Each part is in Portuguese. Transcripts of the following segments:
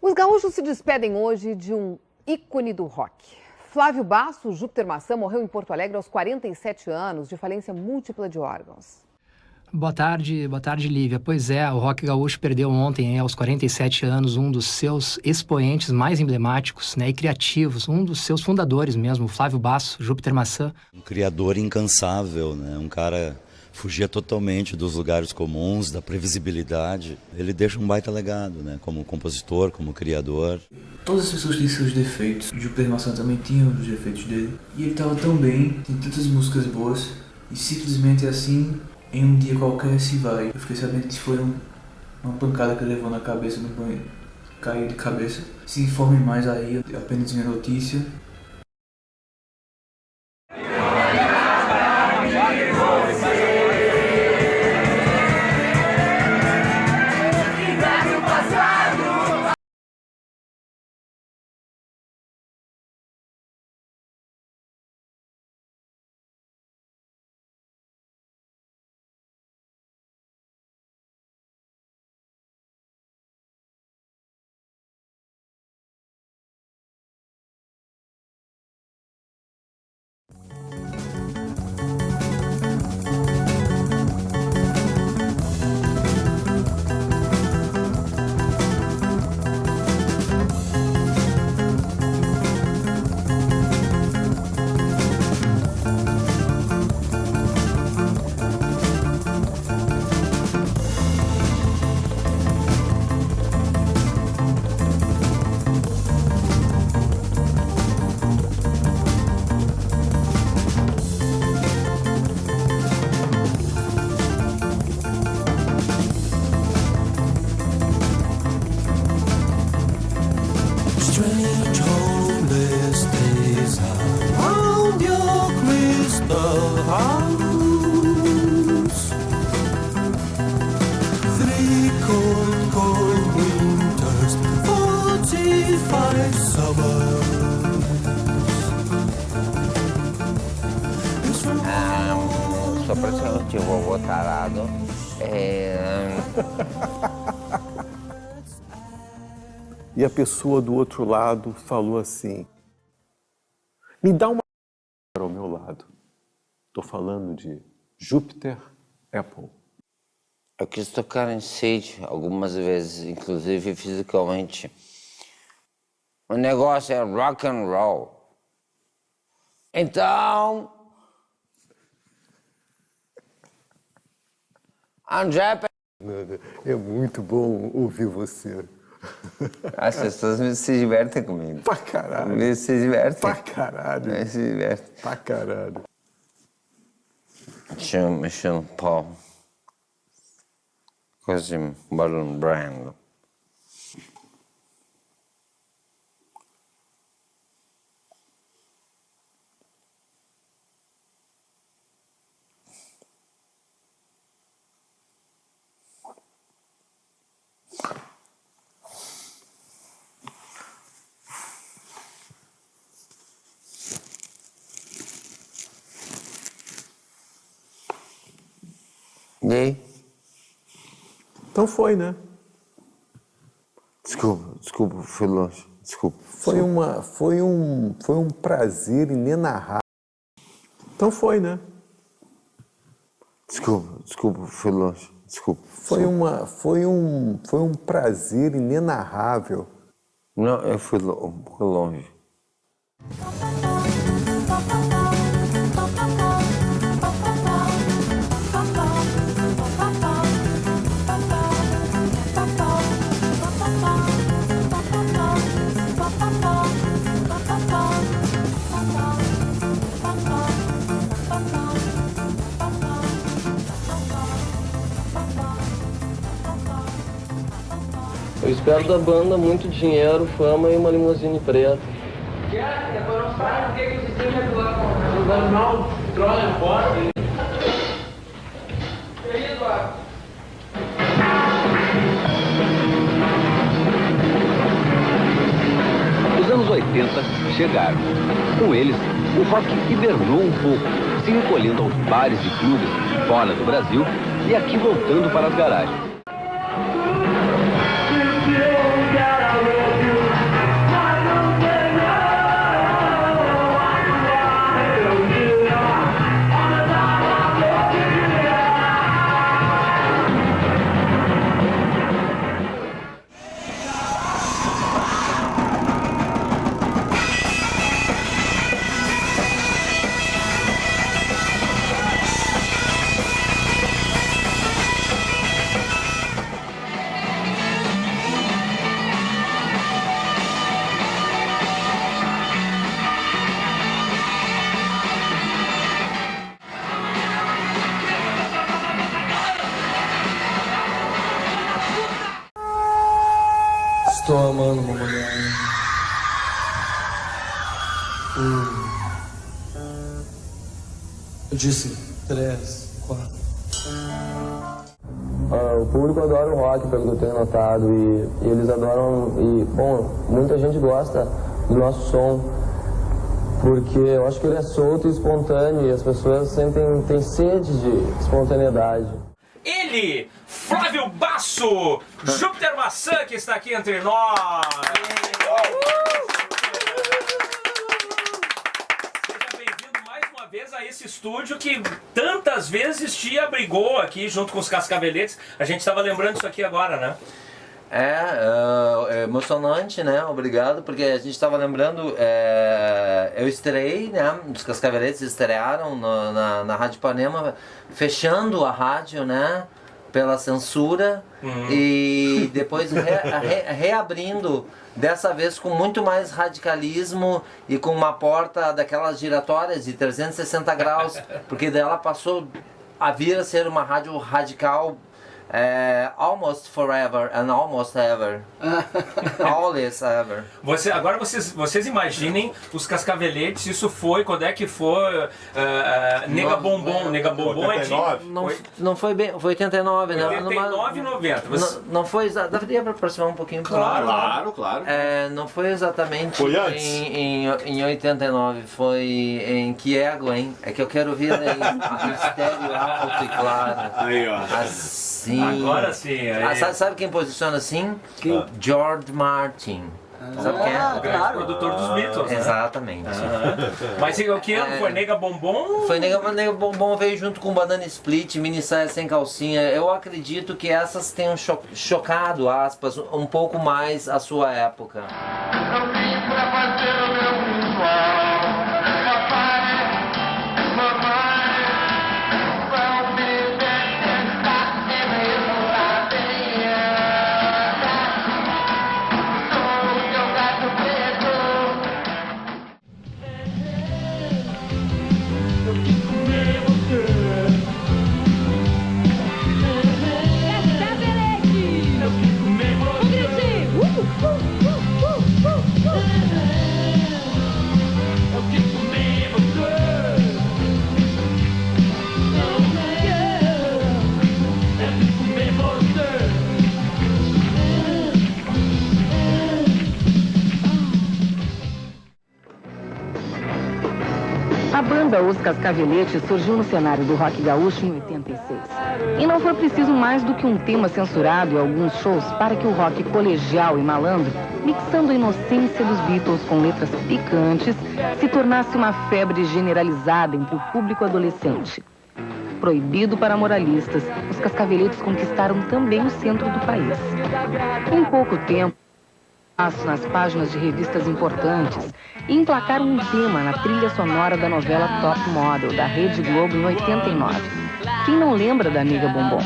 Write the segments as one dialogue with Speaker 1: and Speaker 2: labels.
Speaker 1: Os gaúchos se despedem hoje de um ícone do rock. Flávio Basso, Júpiter Maçã, morreu em Porto Alegre aos 47 anos, de falência múltipla de órgãos.
Speaker 2: Boa tarde, Lívia. Pois é, o rock gaúcho perdeu ontem, aos 47 anos, um dos seus expoentes mais emblemáticos, e criativos, um dos seus fundadores mesmo, Flávio Basso, Júpiter Maçã.
Speaker 3: Um criador incansável, um cara fugia totalmente dos lugares comuns, da previsibilidade. Ele deixa um baita legado, como compositor, como criador.
Speaker 4: Todas as pessoas têm seus defeitos. O Júpiter Maçã também tinha os defeitos dele. E ele estava tão bem, tem tantas músicas boas, e simplesmente assim, em um dia qualquer se vai. Eu fiquei sabendo que foi uma pancada que ele levou na cabeça no banho, caiu de cabeça. Se informem mais aí, apenas minha notícia.
Speaker 5: Sou praticamente o vovô tarado.
Speaker 6: E a pessoa do outro lado falou assim: me dá uma ao meu lado. Estou falando de Júpiter Apple.
Speaker 5: Eu quis tocar em sítio algumas vezes, inclusive fisicamente. O negócio é rock and roll. Então, André...
Speaker 6: É muito bom ouvir você.
Speaker 5: As pessoas se divertem comigo.
Speaker 6: Pra caralho.
Speaker 5: Se divertem.
Speaker 6: Pra caralho.
Speaker 5: Se divertem.
Speaker 6: Pra caralho.
Speaker 5: Deixa eu mexer no pau. Quase barulhando. E aí?
Speaker 6: Então foi, né?
Speaker 5: Desculpa, fui longe. Desculpa.
Speaker 6: Foi um prazer inenarrável. Então foi, né?
Speaker 5: Desculpa, fui longe. Desculpa.
Speaker 6: Foi um prazer inenarrável.
Speaker 5: Não, eu fui longe.
Speaker 7: Eu espero da banda muito dinheiro, fama e uma limusine preta.
Speaker 8: Os anos 80 chegaram. Com eles, o rock hibernou um pouco, se recolhendo aos bares e clubes fora do Brasil e aqui voltando para as garagens.
Speaker 7: Estou amando uma mulher. Eu disse 3, 4. O público adora o rock, pelo que eu tenho notado, e eles adoram, e, bom, muita gente gosta do nosso som, porque eu acho que ele é solto e espontâneo, e as pessoas têm sede de espontaneidade.
Speaker 9: Ele, Flávio Basso, Júpiter Maçã, que está aqui entre nós. Seja bem-vindo mais uma vez a esse estúdio que tantas vezes te abrigou aqui junto com os Cascaveletes. A gente estava lembrando isso aqui agora, né?
Speaker 10: É emocionante, né? Obrigado, porque a gente estava lembrando, eu estreiei, né? Os Cascaveletes estrearam na Rádio Ipanema, fechando a rádio, né? Pela censura, e depois reabrindo, dessa vez com muito mais radicalismo e com uma porta daquelas giratórias de 360 graus, porque dela passou a vir a ser uma rádio radical. Almost forever and almost ever. Always ever.
Speaker 9: Agora vocês imaginem os Cascaveletes, isso foi, quando é que foi? Nega Bombom é de...
Speaker 10: Não foi bem, foi 89, né?
Speaker 9: 89 e 90.
Speaker 10: Não foi, daria para aproximar um pouquinho.
Speaker 6: Claro.
Speaker 10: Não foi exatamente
Speaker 6: foi antes.
Speaker 10: Em 89, foi em que ego, hein? É que eu quero ouvir aí, estéreo alto e claro.
Speaker 6: Aí, ó.
Speaker 10: Assim.
Speaker 9: Agora sim.
Speaker 10: Sabe quem posiciona assim? George Martin. Sabe quem é?
Speaker 9: O grande produtor dos Beatles, né?
Speaker 10: Exatamente.
Speaker 9: Mas o que foi? Nega Bombom?
Speaker 10: Foi Nega Bombom, veio junto com Banana Split, Mini Saia Sem Calcinha. Eu acredito que essas tenham chocado, aspas, um pouco mais a sua época.
Speaker 11: Eu vim pra fazer o meu ritual.
Speaker 12: banda Os Cascaveletes surgiu no cenário do rock gaúcho em 86. E não foi preciso mais do que um tema censurado e alguns shows para que o rock colegial e malandro, mixando a inocência dos Beatles com letras picantes, se tornasse uma febre generalizada entre o público adolescente. Proibido para moralistas, os Cascaveletes conquistaram também o centro do país. Em pouco tempo, nas páginas de revistas importantes e emplacaram um tema na trilha sonora da novela Top Model, da Rede Globo, em 89. Quem não lembra da Amiga Bombom?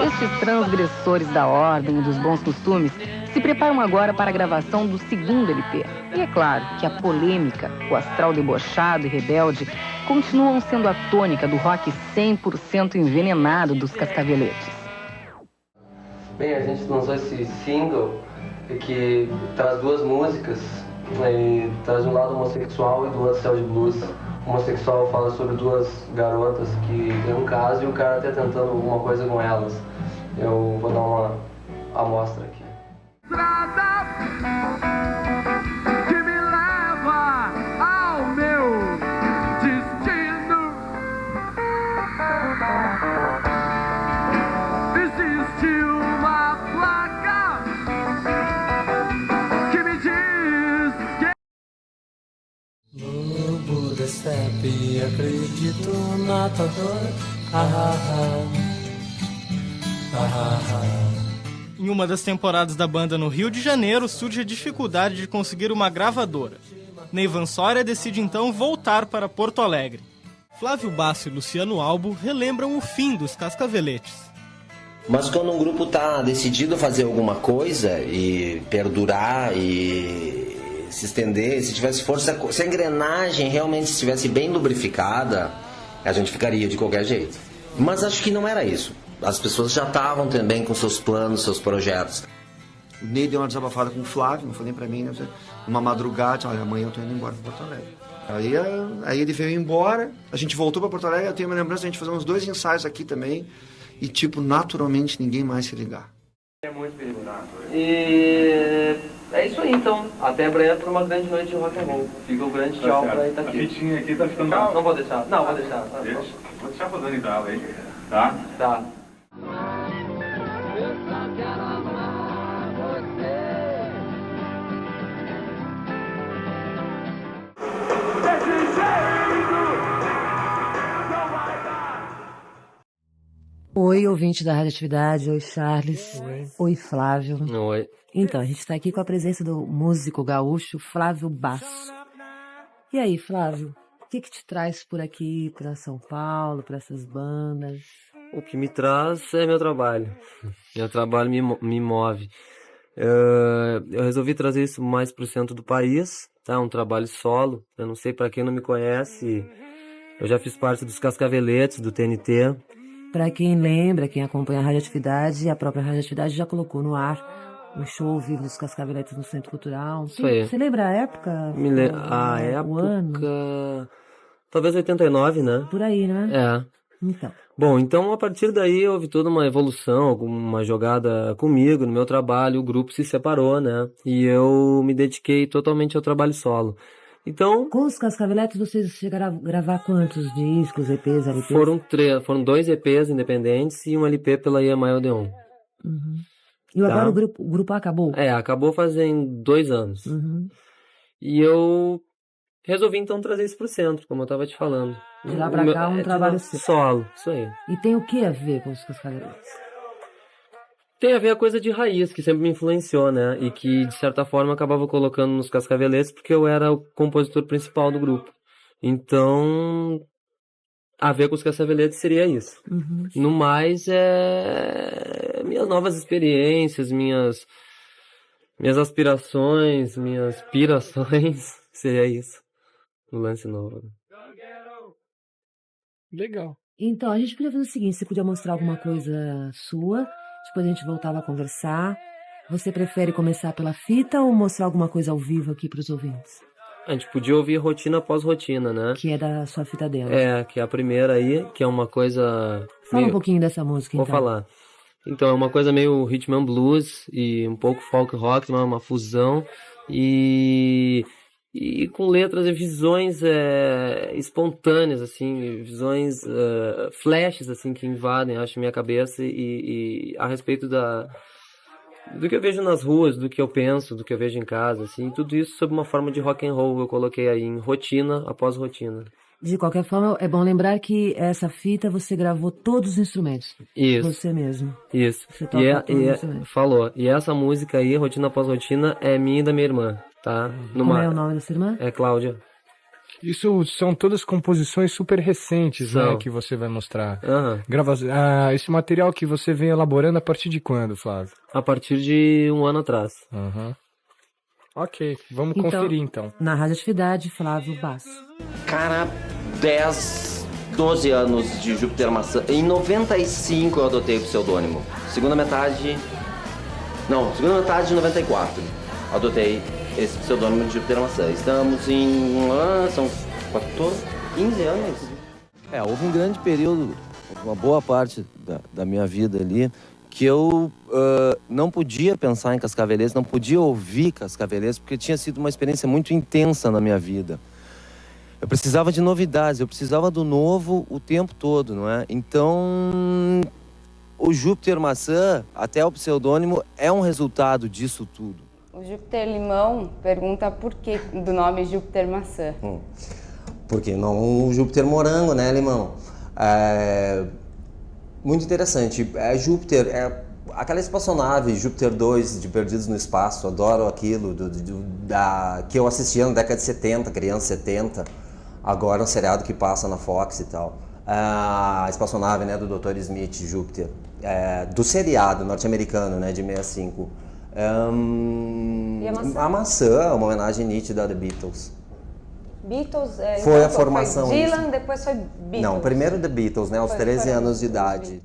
Speaker 12: Estes transgressores da ordem e dos bons costumes se preparam agora para a gravação do segundo LP. E é claro que a polêmica, o astral debochado e rebelde continuam sendo a tônica do rock 100% envenenado dos Cascaveletes.
Speaker 13: Bem, a gente lançou esse single que traz duas músicas, e traz de um lado homossexual e do outro céu de blues. O homossexual fala sobre duas garotas que tem um caso e o cara tá tentando alguma coisa com elas. Eu vou dar uma amostra aqui.
Speaker 11: Que me leva ao meu destino. Existe uma placa que me diz que
Speaker 14: Lobo da steppe, acredito na tua dor.
Speaker 15: Em uma das temporadas da banda no Rio de Janeiro, surge a dificuldade de conseguir uma gravadora. Neivan Soria decide então voltar para Porto Alegre. Flávio Basso e Luciano Albo relembram o fim dos Cascaveletes.
Speaker 16: Mas quando um grupo está decidido a fazer alguma coisa e perdurar e se estender, se tivesse força, se a engrenagem realmente estivesse bem lubrificada, a gente ficaria de qualquer jeito. Mas acho que não era isso. As pessoas já estavam também com seus planos, seus projetos.
Speaker 17: O Ney deu uma desabafada com o Flávio, não foi nem pra mim, né? Uma madrugada, olha, amanhã eu tô indo embora pra Porto Alegre. Aí ele veio embora, a gente voltou pra Porto Alegre, eu tenho uma lembrança de a gente fazer uns 2 ensaios aqui também, e tipo, naturalmente ninguém mais se ligar.
Speaker 13: É muito perigoso. E é isso aí então, até breve para uma grande noite de rock and roll. Fica o grande tchau pra Itaqui.
Speaker 18: A fitinha aqui tá ficando...
Speaker 13: Não vou deixar, não, vou deixar. Tá,
Speaker 18: vou deixar rodando em tela aí, tá?
Speaker 13: Tá.
Speaker 11: eu só quero amar você. Desse jeito não vai dar.
Speaker 19: Oi, ouvinte da Radioatividade. Oi, Charles. Oi, Flávio.
Speaker 13: Oi.
Speaker 19: Então, a gente está aqui com a presença do músico gaúcho Flávio Basso. E aí, Flávio, o que te traz por aqui, para São Paulo, para essas bandas?
Speaker 13: O que me traz é meu trabalho. Meu trabalho me move. Eu resolvi trazer isso mais pro centro do país, tá? Um trabalho solo. Eu não sei, para quem não me conhece, eu já fiz parte dos Cascaveletes, do TNT.
Speaker 19: Para quem lembra, quem acompanha a Radioatividade, a própria Radioatividade já colocou no ar um show ao vivo dos Cascaveletes no Centro Cultural.
Speaker 13: Isso aí.
Speaker 19: Você lembra a época?
Speaker 13: A época...
Speaker 19: O ano?
Speaker 13: Talvez 89, né?
Speaker 19: Por aí, né?
Speaker 13: É.
Speaker 19: Então.
Speaker 13: Bom, então a partir daí houve toda uma evolução, alguma jogada comigo, no meu trabalho, o grupo se separou, né? E eu me dediquei totalmente ao trabalho solo. Então...
Speaker 19: Com os Cascaveletes, vocês chegaram a gravar quantos discos, EPs, LPs?
Speaker 13: Foram 2 EPs independentes e um LP pela EMI Odeon.
Speaker 19: Uhum. E agora o grupo acabou?
Speaker 13: Acabou fazem 2 anos.
Speaker 19: Uhum.
Speaker 13: E eu resolvi então trazer isso pro centro, como eu tava te falando.
Speaker 19: De lá pra cá, um trabalho seu.
Speaker 13: Solo, isso aí.
Speaker 19: E tem o que a ver com os Cascaveletes?
Speaker 13: Tem a ver a coisa de raiz, que sempre me influenciou, né? E que, de certa forma, acabava colocando nos Cascaveletes, porque eu era o compositor principal do grupo. Então, a ver com os Cascaveletes seria isso.
Speaker 19: Uhum.
Speaker 13: No mais, minhas novas experiências, minhas aspirações, minhas pirações, seria isso. O lance novo.
Speaker 15: Legal.
Speaker 19: Então, a gente podia fazer o seguinte, você podia mostrar alguma coisa sua, depois a gente voltava a conversar. Você prefere começar pela fita ou mostrar alguma coisa ao vivo aqui para os ouvintes?
Speaker 13: A gente podia ouvir rotina após rotina, né?
Speaker 19: Que é da sua fita dela.
Speaker 13: Que é a primeira aí, que é uma coisa...
Speaker 19: Fala um pouquinho dessa música, então.
Speaker 13: Vou falar. Então, é uma coisa meio rhythm and blues e um pouco folk rock, uma fusão. E com letras e visões espontâneas, assim, visões, flashes, assim, que invadem, acho, minha cabeça e a respeito do que eu vejo nas ruas, do que eu penso, do que eu vejo em casa, assim, tudo isso sob uma forma de rock and roll, eu coloquei aí em rotina após rotina.
Speaker 19: De qualquer forma, é bom lembrar que essa fita você gravou todos os instrumentos.
Speaker 13: Isso.
Speaker 19: Você mesmo.
Speaker 13: Isso.
Speaker 19: Você toca todos os instrumentos.
Speaker 13: Falou. E essa música aí, rotina após rotina, é minha e da minha irmã, tá?
Speaker 19: Como é o nome da sua irmã?
Speaker 13: É Cláudia.
Speaker 20: Isso são todas composições super recentes, né, que você vai mostrar. Esse material que você vem elaborando a partir de quando, Flávio?
Speaker 13: A partir de 1 ano atrás.
Speaker 20: Ok, vamos conferir então.
Speaker 19: Na Radioatividade, Flávio Basso.
Speaker 16: Cara, 10, 12 anos de Júpiter Maçã. Em 95 eu adotei o pseudônimo. Segunda metade de 94. Adotei esse pseudônimo de Júpiter Maçã. Estamos em... são 15 anos.
Speaker 10: Houve um grande período, uma boa parte da minha vida ali, que eu não podia pensar em Cascaveletes, não podia ouvir Cascaveletes, porque tinha sido uma experiência muito intensa na minha vida. Eu precisava de novidades, eu precisava do novo o tempo todo, não é? Então, o Júpiter Maçã, até o pseudônimo, é um resultado disso tudo.
Speaker 21: O Júpiter Limão pergunta por que do nome Júpiter Maçã.
Speaker 16: Porque não o Júpiter Morango, né, Limão? Muito interessante. Júpiter, aquela espaçonave Júpiter 2 de Perdidos no Espaço, adoro aquilo, que eu assistia na década de 70, criança 70, agora um seriado que passa na Fox e tal. A espaçonave, né, do Dr. Smith, Júpiter, do seriado norte-americano, né, de 65.
Speaker 21: E a maçã?
Speaker 16: A maçã, uma homenagem nítida a The Beatles.
Speaker 21: Beatles,
Speaker 16: foi
Speaker 21: então,
Speaker 16: a formação.
Speaker 21: Foi Dylan, depois foi Beatles.
Speaker 16: Não, primeiro The Beatles, né, aos 13 anos de idade.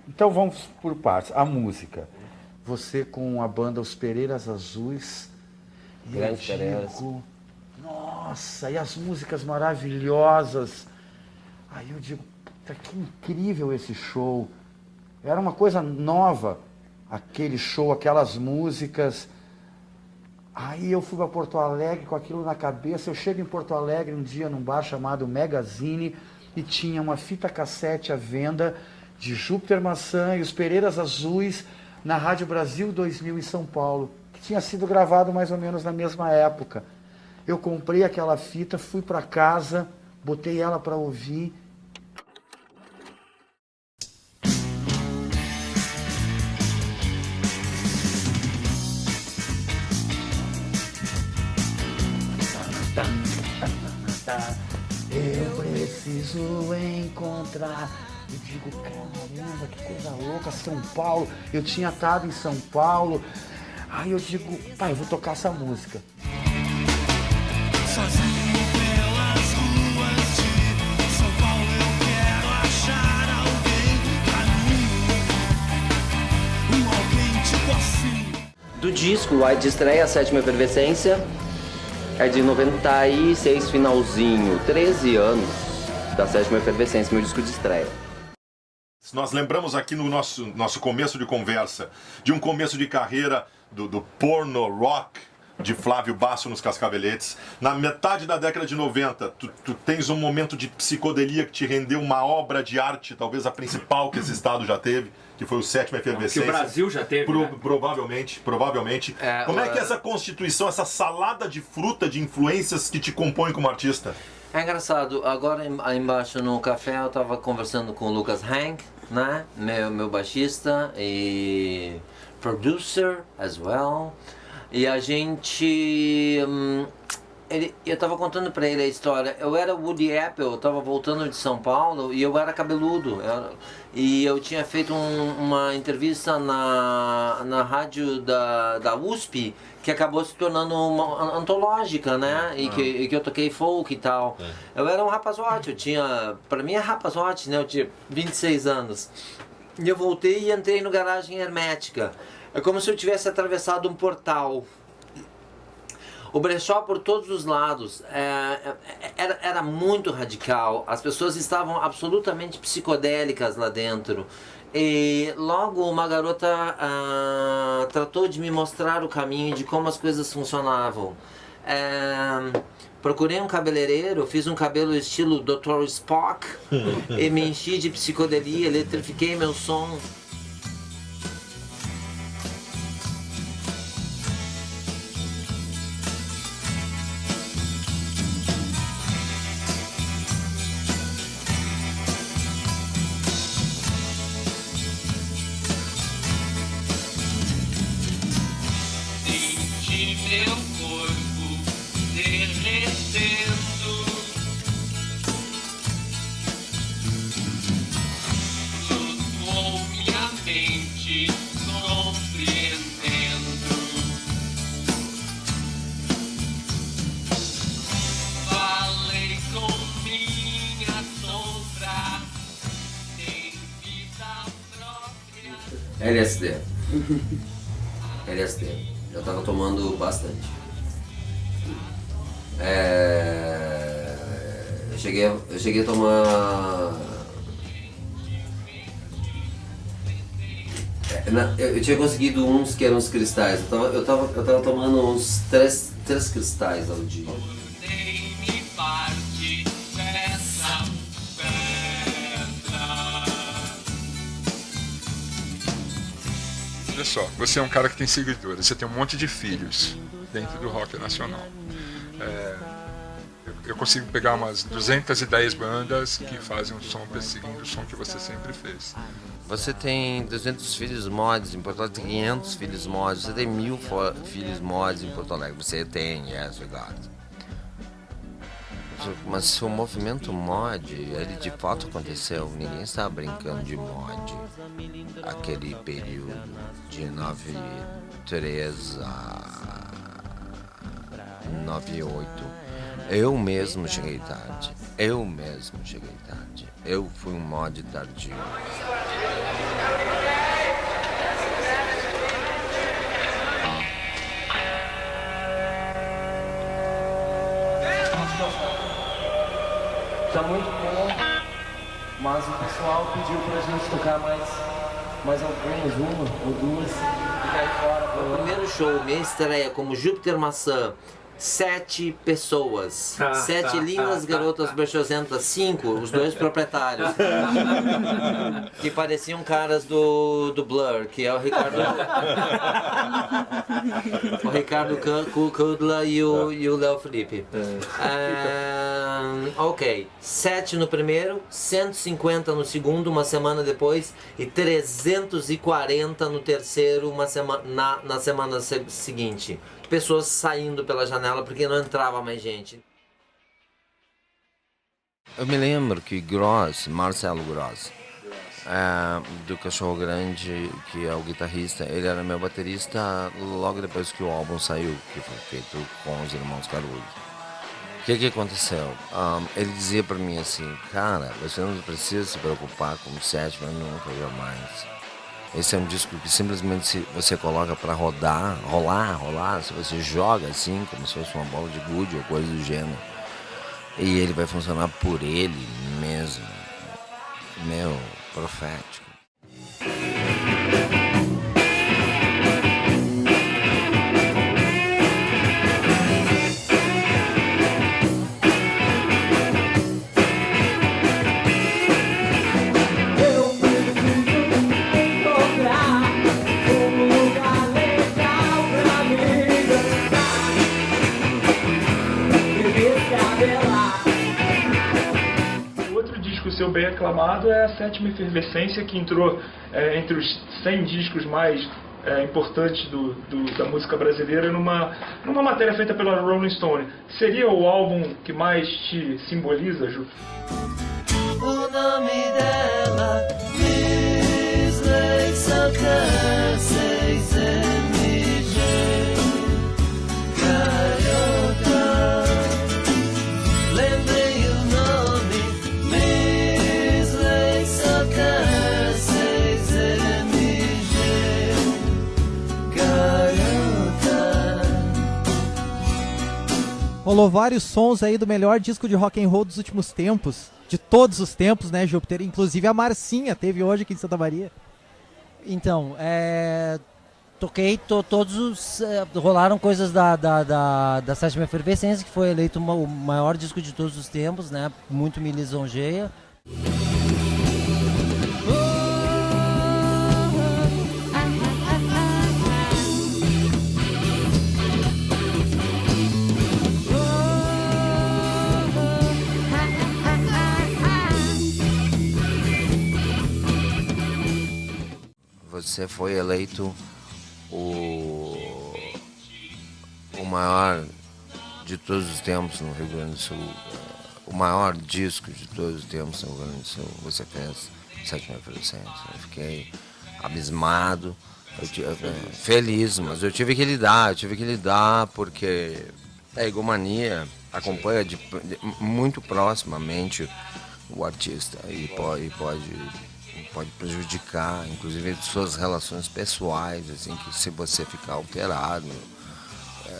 Speaker 22: Então vamos por partes. A música. Você com a banda Os Pereiras Azuis.
Speaker 16: Grande Pereiras.
Speaker 22: Nossa, e as músicas maravilhosas. Aí eu digo, puta, que incrível esse show. Era uma coisa nova, aquele show, aquelas músicas. Aí eu fui para Porto Alegre com aquilo na cabeça. Eu chego em Porto Alegre um dia num bar chamado Megazine e tinha uma fita cassete à venda de Júpiter Maçã e Os Pereiras Azuis na Rádio Brasil 2000 em São Paulo, que tinha sido gravado mais ou menos na mesma época. Eu comprei aquela fita, fui para casa, botei ela para ouvir. Eu preciso encontrar. Eu digo, caramba, que coisa louca, São Paulo. Eu tinha estado em São Paulo. Aí eu digo, pai, eu vou tocar essa música.
Speaker 14: Sozinho pelas ruas de São Paulo, eu quero achar alguém pra mim. Alguém tipo assim.
Speaker 16: Do disco, de estreia, a Sétima Efervescência, é de 96, finalzinho, 13 anos da Sétima Efervescência, meu disco de estreia.
Speaker 23: Nós lembramos aqui no nosso começo de conversa, de um começo de carreira do porno rock de Flávio Basso nos Cascaveletes. Na metade da década de 90, tu tens um momento de psicodelia que te rendeu uma obra de arte, talvez a principal que esse estado já teve, que foi o Sétima Efervescência.
Speaker 9: Que o Brasil já teve, né?
Speaker 23: Provavelmente. Como é que é essa constituição, essa salada de fruta de influências que te compõem como artista?
Speaker 10: É engraçado, agora aí embaixo no café eu tava conversando com o Lucas Hank, né? Meu baixista e producer as well. E a gente... eu tava contando pra ele a história. Eu era Woody Apple, eu tava voltando de São Paulo e eu era cabeludo. E eu tinha feito uma entrevista na rádio da USP, que acabou se tornando uma antológica, né? E que eu toquei folk e tal. Eu era um rapazote, pra mim é rapazote, né? Eu tinha 26 anos. E eu voltei e entrei no Garagem Hermética. É como se eu tivesse atravessado um portal. O brechó por todos os lados era muito radical. As pessoas estavam absolutamente psicodélicas lá dentro. E logo uma garota tratou de me mostrar o caminho de como as coisas funcionavam. Procurei um cabeleireiro, fiz um cabelo estilo Dr. Spock e me enchi de psicodelia, eletrifiquei meu som.
Speaker 14: Meu corpo derretendo, flutuou minha mente compreendendo. Falei com minha sombra, tem vida própria.
Speaker 10: LSD. Eu tava tomando bastante. Eu cheguei a tomar... Eu tinha conseguido uns que eram os cristais. Eu tava tomando uns 3 cristais ao dia.
Speaker 1: Olha só, você é um cara que tem seguidores, você tem um monte de filhos dentro do rock nacional. Eu consigo pegar umas 210 bandas que fazem um som perseguindo o som que você sempre fez.
Speaker 5: Você tem 200 filhos mods em Porto Alegre, 500 filhos mods, você tem 1000 filhos mods em Porto Alegre, você tem, é verdade. Mas o movimento mod, ele de fato aconteceu, ninguém estava brincando de mod. Aquele período de 93 a 98. Eu mesmo cheguei tarde. Eu fui um mod tardio.
Speaker 13: Tá muito bom, mas o pessoal pediu pra gente tocar mais algumas, uma ou duas, e daí fora.
Speaker 10: O primeiro show, minha estreia como Júpiter Maçã, 7 pessoas, 7 lindas garotas brechosentas, 5, os 2 proprietários, que pareciam caras do Blur, que é o Ricardo Kudla e o Léo Felipe. Ok, 7 no primeiro, 150 no segundo, uma semana depois, e 340 no terceiro, na semana seguinte. Pessoas saindo pela janela porque não entrava mais gente.
Speaker 5: Eu me lembro que Marcelo Gross, do Cachorro Grande, que é o guitarrista, ele era meu baterista logo depois que o álbum saiu, que foi feito com os irmãos Caruso. O que aconteceu? Ele dizia pra mim assim, cara, você não precisa se preocupar com o sétimo, nunca jamais. Esse é um disco que simplesmente você coloca pra rolar, se você joga assim, como se fosse uma bola de gude ou coisa do gênero. E ele vai funcionar por ele mesmo. Meu, profético.
Speaker 2: seu bem aclamado é a Sétima Efervescência, que entrou entre os 100 discos mais importantes da música brasileira numa matéria feita pela Rolling Stone. Seria o álbum que mais te simboliza, Ju?
Speaker 14: O nome dela diz Garota, lembrei o nome, Misley Socar 6MG, Garota.
Speaker 3: Rolou vários sons aí do melhor disco de rock and roll dos últimos tempos, de todos os tempos, né, Júpiter? Inclusive a Marcinha teve hoje aqui em Santa Maria.
Speaker 4: Então, toquei todos os... rolaram coisas da Sétima Efervescência, que foi eleito o maior disco de todos os tempos, né? Muito me lisonjeia.
Speaker 5: Você foi eleito o maior de todos os tempos no Rio Grande do Sul, o maior disco de todos os tempos no Rio Grande do Sul. Você fez Sétima Efervescência. Eu fiquei abismado, feliz, mas eu tive que lidar porque a egomania acompanha muito proximamente o artista e pode prejudicar, inclusive, suas relações pessoais, assim, que se você ficar alterado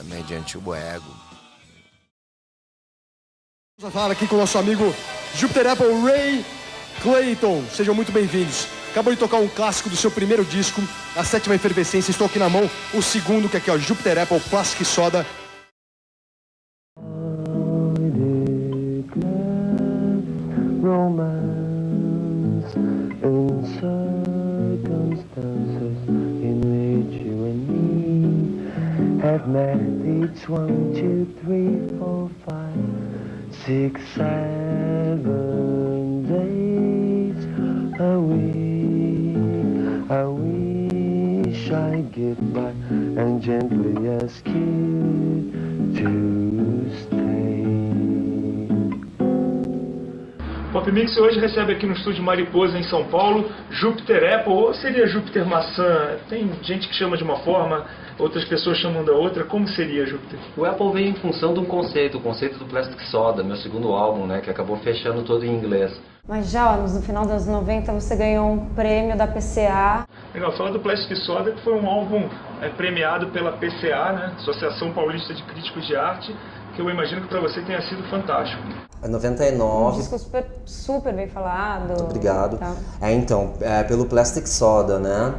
Speaker 5: mediante o ego.
Speaker 24: Vamos falar aqui com o nosso amigo Jupiter Apple, Ray Clayton. Sejam muito bem-vindos. Acabou de tocar um clássico do seu primeiro disco, a Sétima Efervescência. Estou aqui na mão o segundo, que é aqui, ó, Jupiter Apple Plastic Soda.
Speaker 14: In circumstances in which you and me have met each 1, 2, 3, 4, 5, 6, 7 days a week. I wish I'd get by and gently ask you to stay.
Speaker 2: Pop Mix hoje recebe aqui no estúdio Mariposa, em São Paulo, Jupiter Apple, ou seria Jupiter Maçã? Tem gente que chama de uma forma, outras pessoas chamam da outra. Como seria, Jupiter?
Speaker 13: O Apple veio em função de um conceito, o conceito do Plastic Soda, meu segundo álbum, né, que acabou fechando todo em inglês.
Speaker 21: Mas já, no final dos anos 90, você ganhou um prêmio da PCA.
Speaker 2: Legal, falar do Plastic Soda, que foi um álbum premiado pela PCA, né, Associação Paulista de Críticos de Arte, que eu imagino que para você tenha sido fantástico.
Speaker 10: É 99.
Speaker 21: Um disco super bem falado.
Speaker 10: Obrigado.
Speaker 21: Tá.
Speaker 10: Pelo Plastic Soda, né?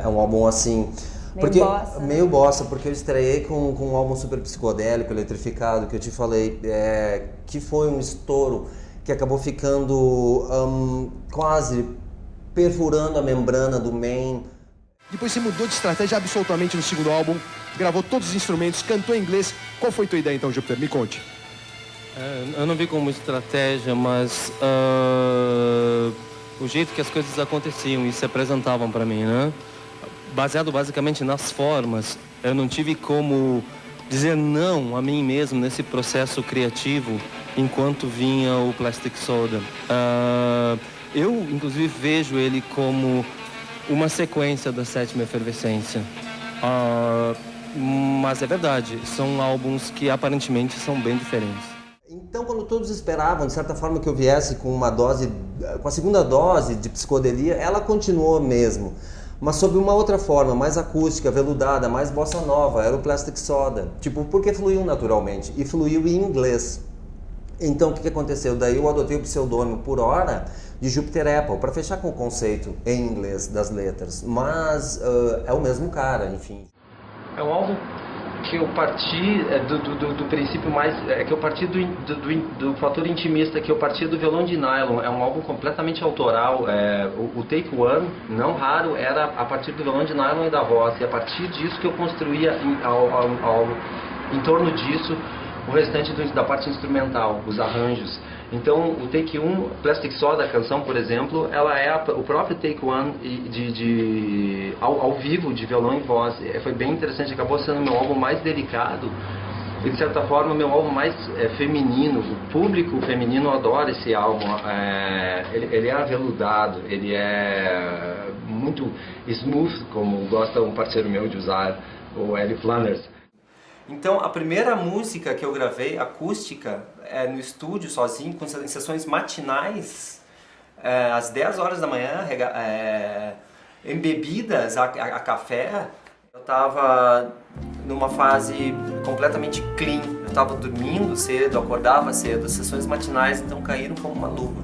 Speaker 10: É um álbum assim... Meio bossa, porque eu estreiei com um álbum super psicodélico, eletrificado, que eu te falei, que foi um estouro, que acabou ficando quase perfurando a membrana do main.
Speaker 24: Depois você mudou de estratégia absolutamente no segundo álbum, gravou todos os instrumentos, cantou em inglês. Qual foi a tua ideia então, Jupiter? Me conte.
Speaker 13: Eu não vi como estratégia, mas o jeito que as coisas aconteciam e se apresentavam para mim, né? Baseado basicamente nas formas, eu não tive como dizer não a mim mesmo nesse processo criativo enquanto vinha o Plastic Soda. Eu, inclusive, vejo ele como uma sequência da Sétima Efervescência. Mas é verdade, são álbuns que aparentemente são bem diferentes.
Speaker 10: Então, quando todos esperavam, de certa forma, que eu viesse com a segunda dose de psicodelia, ela continuou mesmo, mas sob uma outra forma, mais acústica, veludada, mais bossa nova, era o Plastic Soda. Porque fluiu naturalmente, e fluiu em inglês. Então, o que aconteceu? Daí eu adotei o pseudônimo, por hora, de Jupiter Apple, para fechar com o conceito em inglês das letras. Mas é o mesmo cara, enfim.
Speaker 13: É um álbum que eu parti do princípio mais... que eu parti do fator intimista, que eu parti do violão de nylon. É um álbum completamente autoral. O Take One, não raro, era a partir do violão de nylon e da voz. E a partir disso que eu construía em torno disso o restante da parte instrumental, os arranjos. Então, o take 1, Plastic Soda, a canção, por exemplo, ela é o próprio take 1 ao vivo, de violão e voz. Foi bem interessante, acabou sendo o meu álbum mais delicado e, de certa forma, o meu álbum mais feminino. O público feminino adora esse álbum. Ele é aveludado, ele é muito smooth, como gosta um parceiro meu de usar, o Eli Flanders. Então, a primeira música que eu gravei, acústica, no estúdio, sozinho, com em sessões matinais, às 10 horas da manhã, embebidas a café. Eu estava numa fase completamente clean. Eu estava dormindo cedo, acordava cedo. As sessões matinais, então, caíram como uma luva.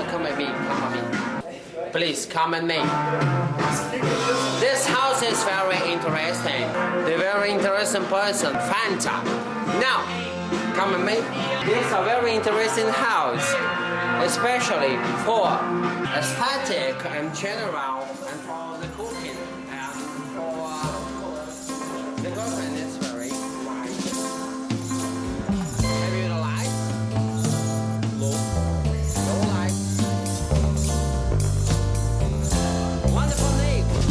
Speaker 6: Come at me. Please, come at me. This house is very interesting. The very interesting person, Fanta. Now, come at me. This is a very interesting house, especially for aesthetic and general, and for the cooking, and for the girlfriend is very nice. Have you the light? Low light. Wonderful neighbor.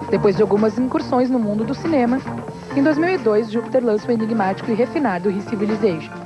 Speaker 7: Depois de algumas incursões no mundo do cinema, em 2002, Júpiter lança o enigmático e refinado Re-Civilization.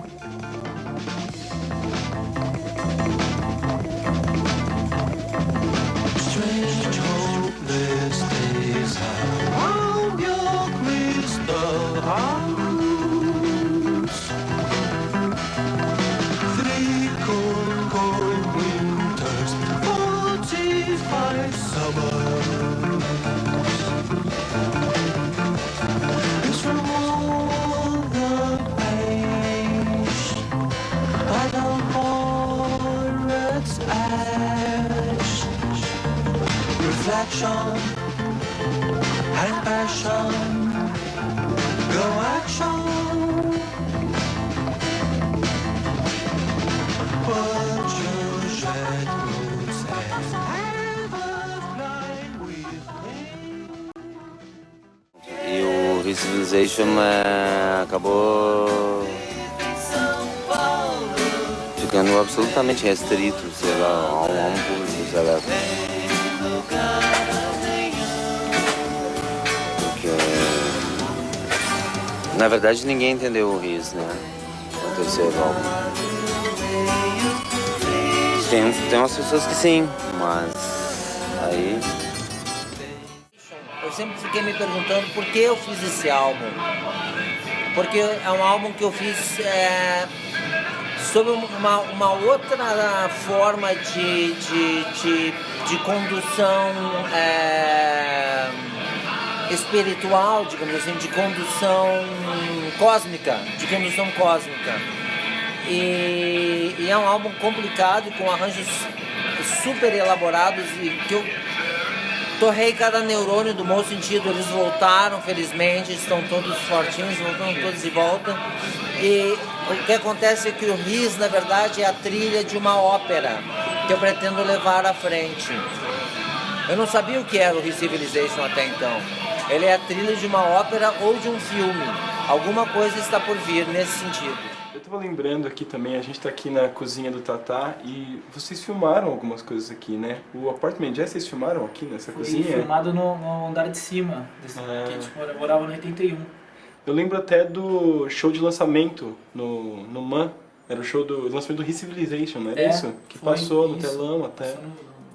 Speaker 8: Reflection and passion, go action. What you jet roots and
Speaker 5: E o Re-Civilization acabou ficando absolutamente restrito, sei lá, a um público, sei lá. Porque, na verdade, ninguém entendeu o Riz, né? O terceiro álbum. Tem umas pessoas que sim, mas aí...
Speaker 4: Eu sempre fiquei me perguntando por que eu fiz esse álbum. Porque é um álbum que eu fiz sob uma outra forma de condução espiritual, digamos assim, de condução cósmica. E é um álbum complicado, com arranjos super elaborados e que eu torrei cada neurônio do bom sentido. Eles voltaram, felizmente, estão todos fortinhos, voltando todos de volta. E o que acontece é que o Riz, na verdade, é a trilha de uma ópera que eu pretendo levar à frente. Eu não sabia o que era o Re-Civilization até então. Ele é a trilha de uma ópera ou de um filme. Alguma coisa está por vir nesse sentido.
Speaker 2: Eu estava lembrando aqui também, a gente está aqui na cozinha do Tatá e vocês filmaram algumas coisas aqui, né? O Apartment Jazz, vocês filmaram aqui nessa cozinha?
Speaker 12: Foi filmado no andar de cima, que a gente morava no 81.
Speaker 2: Eu lembro até do show de lançamento no MAN,
Speaker 11: Era o show do lançamento do Re-Civilization, não era isso? Que
Speaker 12: foi
Speaker 11: passou no
Speaker 12: isso.
Speaker 11: telão até.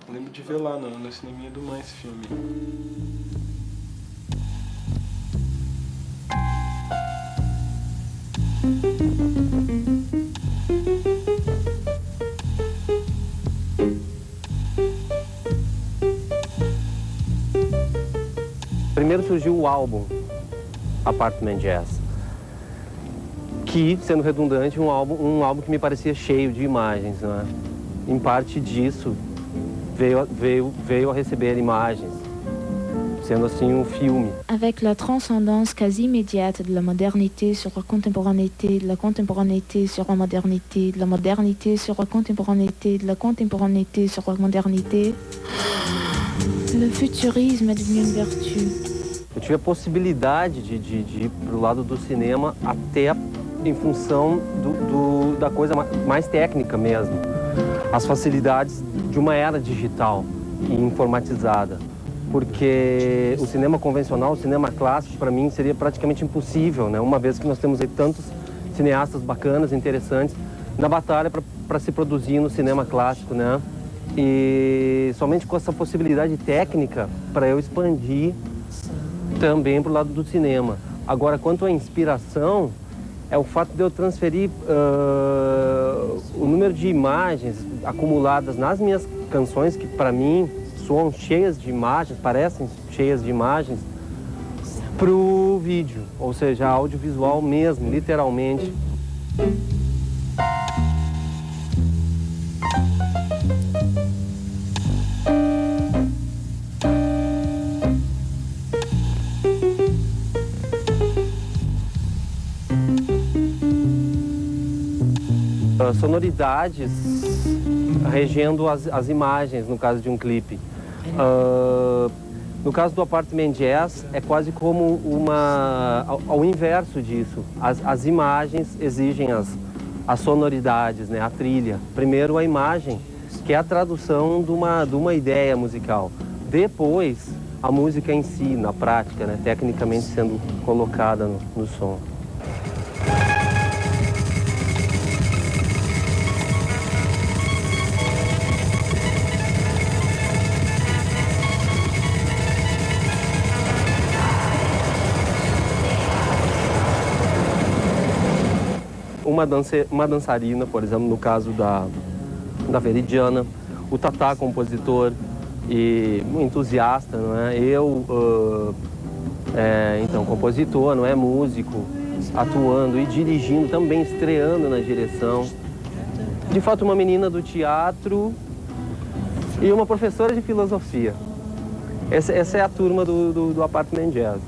Speaker 11: Eu lembro de ver lá no cineminha do Mãe esse filme.
Speaker 15: Primeiro surgiu o álbum Apartment Jazz, que, sendo redundante, um álbum que me parecia cheio de imagens, né? Em parte disso veio a receber imagens, sendo assim um filme.
Speaker 17: Avec la transcendance quasi immédiate de la modernité sur la contemporanéité, de la contemporanéité sur la modernité, de la modernité sur la contemporanéité, de la contemporanéité sur la modernité, le futurisme est devenu une vertu.
Speaker 15: Eu tive a possibilidade de ir para o lado do cinema até em função da coisa mais técnica mesmo. As facilidades de uma era digital e informatizada. Porque o cinema convencional, o cinema clássico, para mim, seria praticamente impossível, né? Uma vez que nós temos aí tantos cineastas bacanas, interessantes, na batalha para se produzir no cinema clássico, né? E somente com essa possibilidade técnica para eu expandir também para o lado do cinema. Agora, quanto à inspiração, é o fato de eu transferir o número de imagens acumuladas nas minhas canções, que para mim soam cheias de imagens, parecem cheias de imagens, para o vídeo, ou seja, audiovisual mesmo, literalmente. Sonoridades regendo as imagens, no caso de um clipe. No caso do Apartment Jazz, é quase como ao inverso disso. As imagens exigem as sonoridades, né? A trilha. Primeiro a imagem, que é a tradução de uma ideia musical. Depois, a música em si, na prática, né? Tecnicamente sendo colocada no som. Uma dançarina, por exemplo, no caso da Veridiana, o Tatá, compositor e um entusiasta, não é? Eu, então, compositor, não é? Músico, atuando e dirigindo, também estreando na direção. De fato, uma menina do teatro e uma professora de filosofia. Essa é a turma do Apartment Jazz.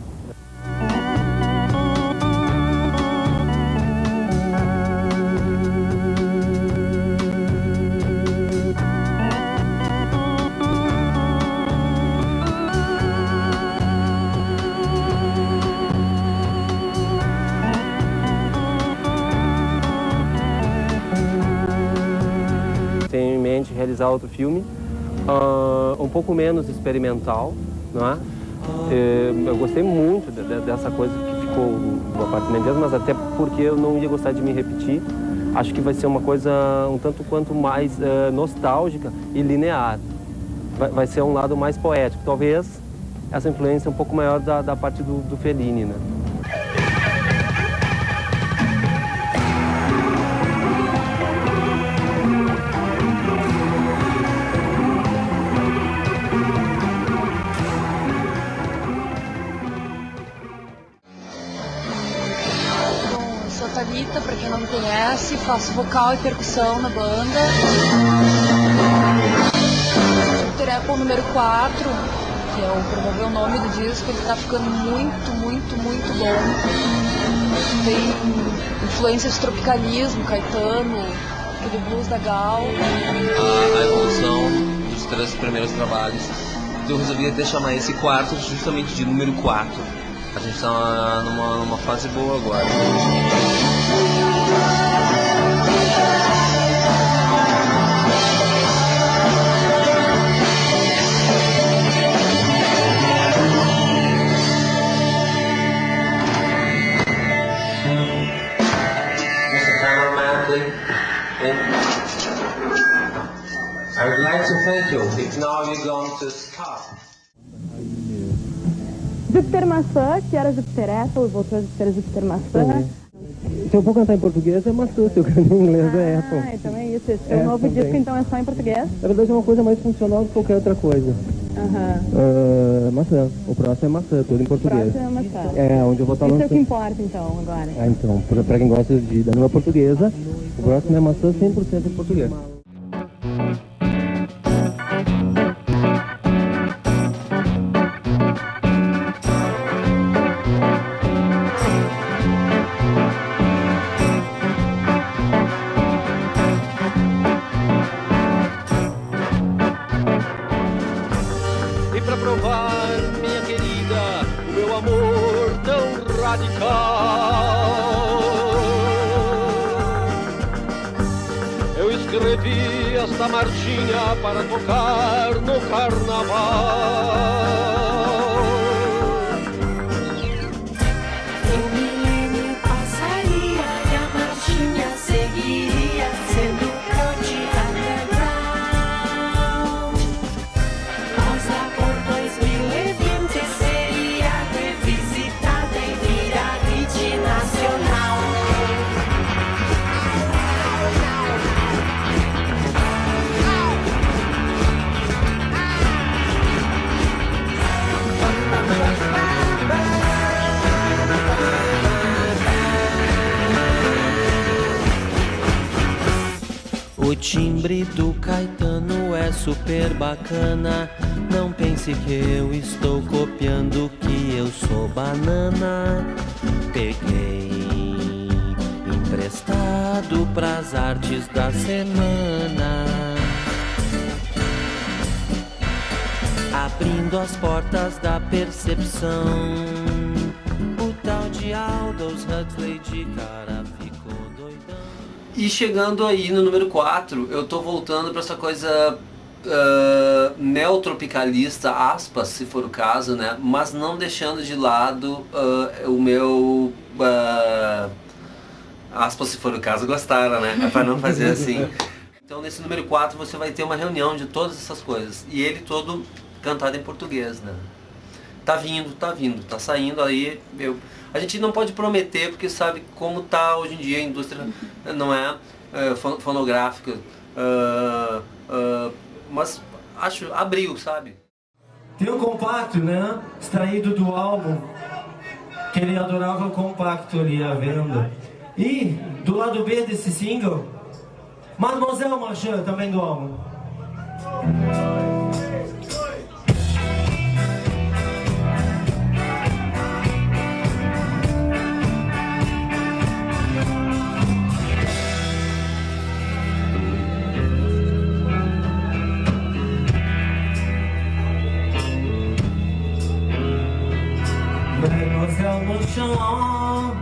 Speaker 15: Realizar outro filme, um pouco menos experimental, não é? Eu gostei muito dessa coisa que ficou no Apartment Jazz, mas até porque eu não ia gostar de me repetir. Acho que vai ser uma coisa um tanto quanto mais nostálgica e linear. Vai ser um lado mais poético, talvez essa influência um pouco maior da parte do Fellini, né?
Speaker 18: Pra quem não me conhece, faço vocal e percussão na banda. Jupiter Apple número 4, que é o promover o nome do disco, ele tá ficando muito, muito, muito bom. Tem influências de tropicalismo, Caetano, aquele blues da Gal.
Speaker 5: A evolução dos 3 primeiros trabalhos. Eu resolvi até chamar esse quarto justamente de número 4. A gente tá numa fase boa agora.
Speaker 13: cameraman, I would like to thank you. If now you're going to stop.
Speaker 7: Júpiter Maçã, que era Júpiter Apple, voltou a ser Júpiter Maçã.
Speaker 15: Se eu for cantar em português é maçã, se eu cantar em inglês é Apple.
Speaker 7: Ah, então é isso. Esse seu novo disco então é só em português?
Speaker 15: Na verdade é uma coisa mais funcional do que qualquer outra coisa. Maçã. O próximo é maçã, tudo em português.
Speaker 7: O próximo é maçã.
Speaker 15: É, onde eu vou estar lançando.
Speaker 7: Isso é o que importa então, agora.
Speaker 15: Ah, então, pra quem gosta da língua portuguesa, o próximo é maçã 100% em português.
Speaker 8: Eu escrevi esta marchinha para tocar no carnaval. O milênio passaria e a marchinha seguiria sendo country underground. Mas lá por 2020 seria revisitada e virar hit nacional.
Speaker 16: O timbre do Caetano é super bacana. Não pense que eu estou copiando, que eu sou banana. Peguei emprestado pras artes da semana, abrindo as portas da percepção. O tal de Aldous Huxley de cara ficou doidão.
Speaker 10: E chegando aí no número 4, eu tô voltando para essa coisa neotropicalista, aspas, se for o caso, né? Mas não deixando de lado o meu... aspas, se for o caso, gostaram, né? É para não fazer assim. Então nesse número 4 você vai ter uma reunião de todas essas coisas. E ele todo cantado em português, né? Tá vindo, tá saindo aí. A gente não pode prometer, porque sabe como tá hoje em dia a indústria, não é fonográfica, mas acho, abriu, sabe?
Speaker 19: Tem um compacto, né, extraído do álbum, que ele adorava o compacto ali à venda. E do lado B desse single, Mademoiselle Marchand, também do álbum. Mademoiselle Marchand,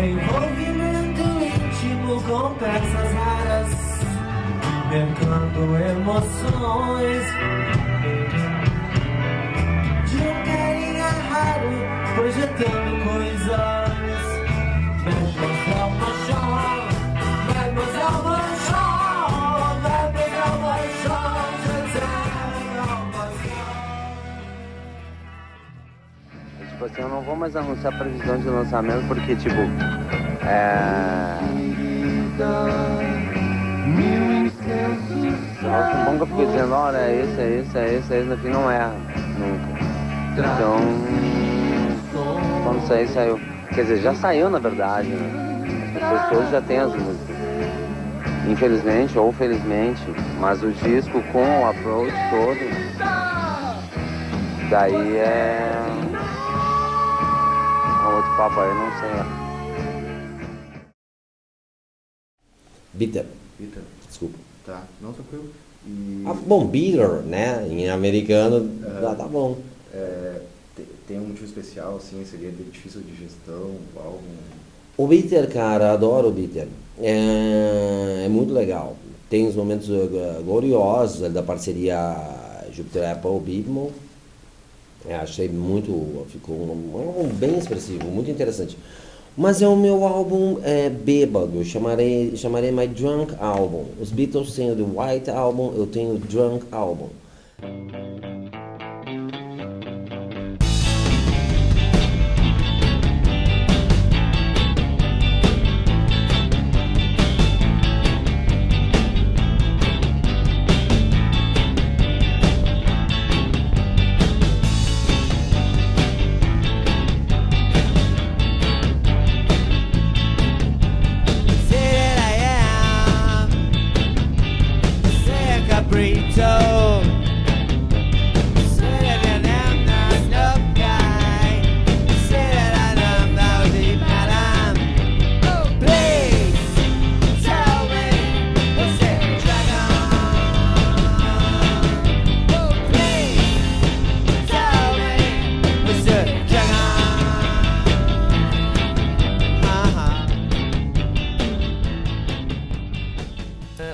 Speaker 19: envolvimento íntimo com peças raras, mercando emoções de um carinha raro, projetando coisas. Mademoiselle Marchand, Mademoiselle Marchand, Mademoiselle Marchand,
Speaker 5: Tipo assim, eu não vou mais anunciar a previsão de lançamento porque, tipo, Nossa, bom que eu fiquei dizendo, olha, é esse, no fim não erra, nunca. Então, quando sair, saiu. Quer dizer, já saiu na verdade, né? As pessoas já têm as músicas. Infelizmente ou felizmente, mas o disco com o approach todo, daí é outro papo aí, não sei.
Speaker 20: Bitter.
Speaker 22: Bitter. Desculpa. Tá, não, tranquilo. E...
Speaker 20: bom, bitter, né? Em americano, tá bom.
Speaker 22: Tem um motivo especial, assim, seria difícil de gestão, algo...
Speaker 20: O bitter, cara, adoro o bitter. É muito legal. Tem os momentos gloriosos da parceria Júpiter Apple Beatmo. Achei muito, ficou um álbum bem expressivo, muito interessante. Mas é o meu álbum bêbado, chamarei My Drunk Album. Os Beatles têm o The White Album, eu tenho o Drunk Album.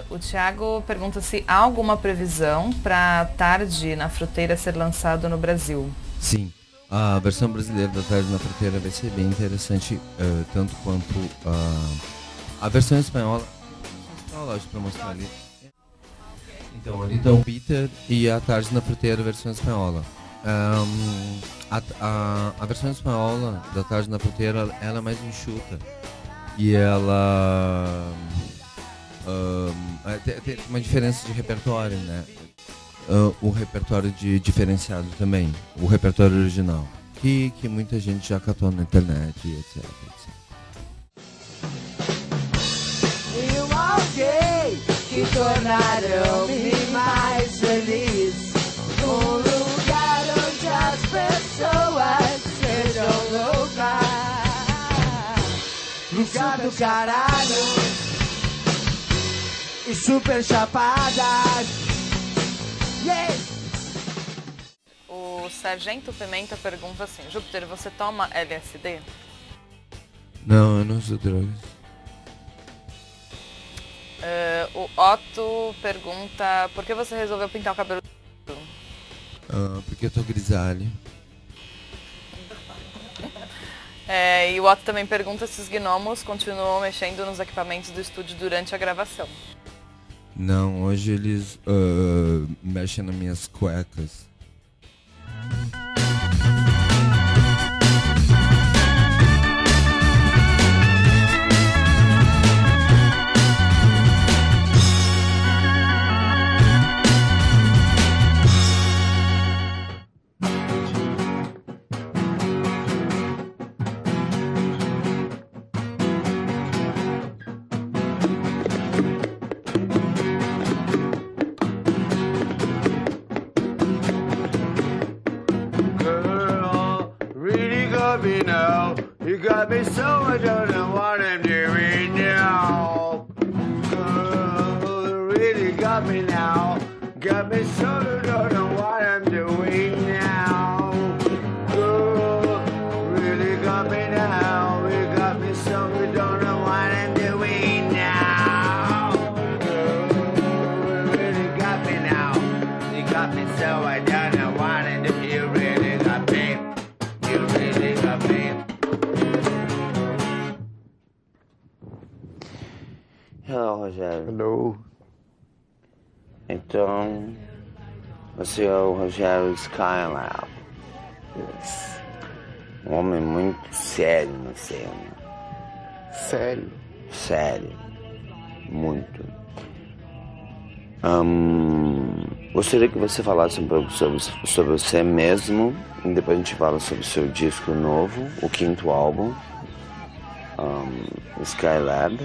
Speaker 1: O Thiago pergunta se há alguma previsão para Tarde na Fruteira ser lançado no Brasil.
Speaker 5: Sim, a versão brasileira da Tarde na Fruteira vai ser bem interessante, tanto quanto a versão espanhola. Para mostrar ali. Então, ali está o Peter e a Tarde na Fruteira, versão espanhola. A versão espanhola da Tarde na Fruteira, ela é mais enxuta e ela tem uma diferença de repertório, né? O repertório diferenciado também, o repertório original, que muita gente já catou na internet, etc.
Speaker 8: Eu alguém que tornaram-me mais feliz, um lugar onde as pessoas sejam lugar do caralho e super chapadas. Yes!
Speaker 1: O Sargento Pimenta pergunta assim: Júpiter, você toma LSD?
Speaker 5: Não, eu não uso drogas.
Speaker 1: O Otto pergunta: por que você resolveu pintar o cabelo?
Speaker 5: Porque eu tô grisalho.
Speaker 1: E o Otto também pergunta se os gnomos continuam mexendo nos equipamentos do estúdio durante a gravação.
Speaker 5: Não, hoje eles mexem nas minhas cuecas.
Speaker 8: Me now, you got me so I don't know what I'm doing now. Really got me now, got me so I don't know what I'm doing now. Really got me now, you got me so I don't know what I'm doing now. Really got me now, you got me so I don't know what I'm doing. You really got me. You really got me.
Speaker 3: Hello, Rogério.
Speaker 22: Hello.
Speaker 3: Então, você é o Rogério Skylab.
Speaker 22: Yes.
Speaker 3: Um homem muito sério na cena.
Speaker 22: Sério?
Speaker 3: Sério. Muito. Gostaria que você falasse um pouco sobre você mesmo. E depois a gente fala sobre o seu disco novo, o 5º álbum, Skylab,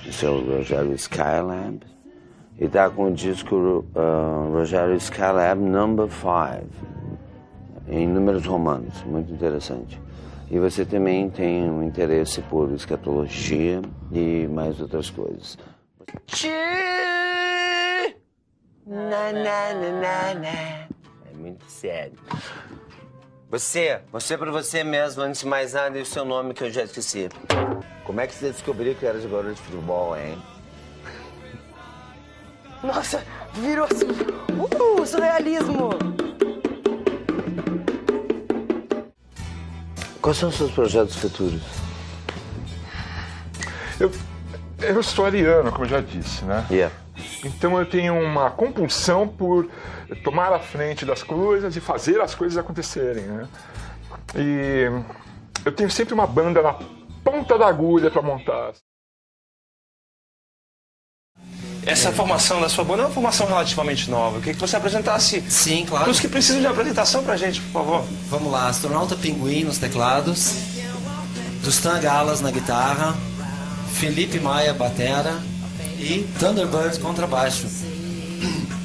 Speaker 3: o seu Rogério Skylab. E tá com o disco Rogério Skylab No. 5, em números romanos, muito interessante. E você também tem um interesse por escatologia e mais outras coisas. É muito sério. Você por você mesmo, antes de mais nada, e o seu nome que eu já esqueci.
Speaker 22: Como é que você descobriu que era jogador de futebol, hein?
Speaker 9: Nossa, virou surrealismo!
Speaker 3: Quais são os seus projetos futuros?
Speaker 14: Eu sou ariano, como eu já disse, né?
Speaker 3: Yeah.
Speaker 14: Então eu tenho uma compulsão por tomar a frente das coisas e fazer as coisas acontecerem, né? E eu tenho sempre uma banda na ponta da agulha para montar.
Speaker 21: Essa formação da sua banda é uma formação relativamente nova. Eu queria que você apresentasse.
Speaker 4: Sim, claro.
Speaker 21: Para os que precisam de apresentação pra gente, por favor.
Speaker 4: Vamos lá, Astronauta Pinguim nos teclados, Dustan Galas na guitarra, Felipe Maia batera e Thunderbird contrabaixo.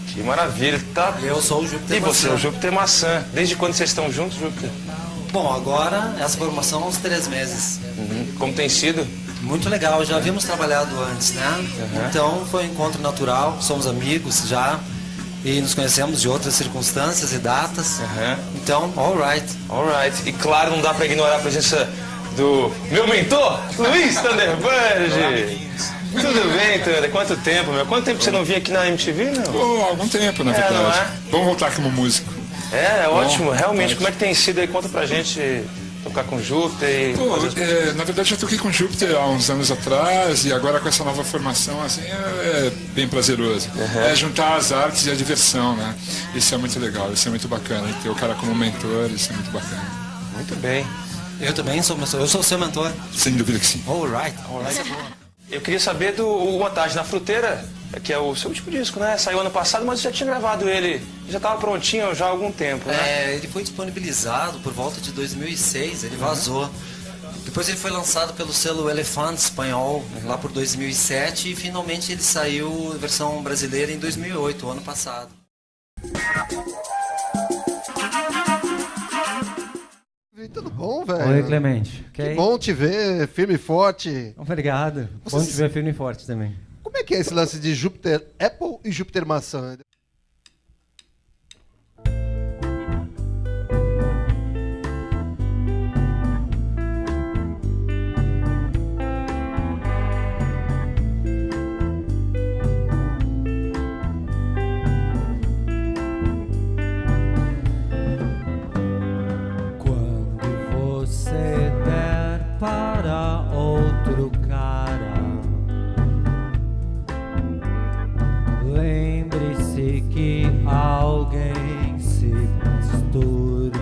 Speaker 21: Que maravilha, tá?
Speaker 4: Eu sou o Júpiter Maçã.
Speaker 21: E você, o Júpiter Maçã. Desde quando vocês estão juntos, Júpiter?
Speaker 4: Bom, agora essa formação há uns 3 meses.
Speaker 21: Como tem sido?
Speaker 4: Muito legal, já havíamos trabalhado antes, né? Então foi um encontro natural, somos amigos já e nos conhecemos de outras circunstâncias e datas. Então, alright.
Speaker 21: E claro, não dá pra ignorar a presença do meu mentor, Luiz Thunderbird. Tudo bem, Thunder? Quanto tempo, meu? Quanto tempo você não vinha aqui na MTV, meu?
Speaker 14: Pô, algum tempo, na verdade.
Speaker 21: Não é?
Speaker 14: Vamos voltar como músico.
Speaker 21: É ótimo.
Speaker 14: Bom,
Speaker 21: realmente,
Speaker 14: pode.
Speaker 21: como é que tem sido aí? Conta pra gente tocar com Júpiter e...
Speaker 14: Na verdade, já toquei com Júpiter há uns anos atrás e agora com essa nova formação, assim, é bem prazeroso. É juntar as artes e a diversão, né? Isso é muito legal, isso é muito bacana. E ter o cara como mentor, isso é muito bacana.
Speaker 21: Muito bem.
Speaker 4: Eu também sou o seu mentor.
Speaker 14: Sem dúvida que sim.
Speaker 4: Alright.
Speaker 21: Eu queria saber do Uma Tarde na Fruteira, que é o seu último disco, né? Saiu ano passado, mas você já tinha gravado ele, já estava prontinho já há algum tempo, né?
Speaker 4: Ele foi disponibilizado por volta de 2006, ele vazou. Depois ele foi lançado pelo selo Elefante espanhol, lá por 2007, e finalmente ele saiu em versão brasileira em 2008, ano passado.
Speaker 23: Tudo bom, velho?
Speaker 4: Oi, Clemente.
Speaker 23: Que bom te ver, firme e forte.
Speaker 4: Obrigado. Bom te ver firme e forte também.
Speaker 23: Como é que é esse lance de Júpiter Apple e Júpiter Maçã?
Speaker 16: Para outro cara, lembre-se que alguém se masturba,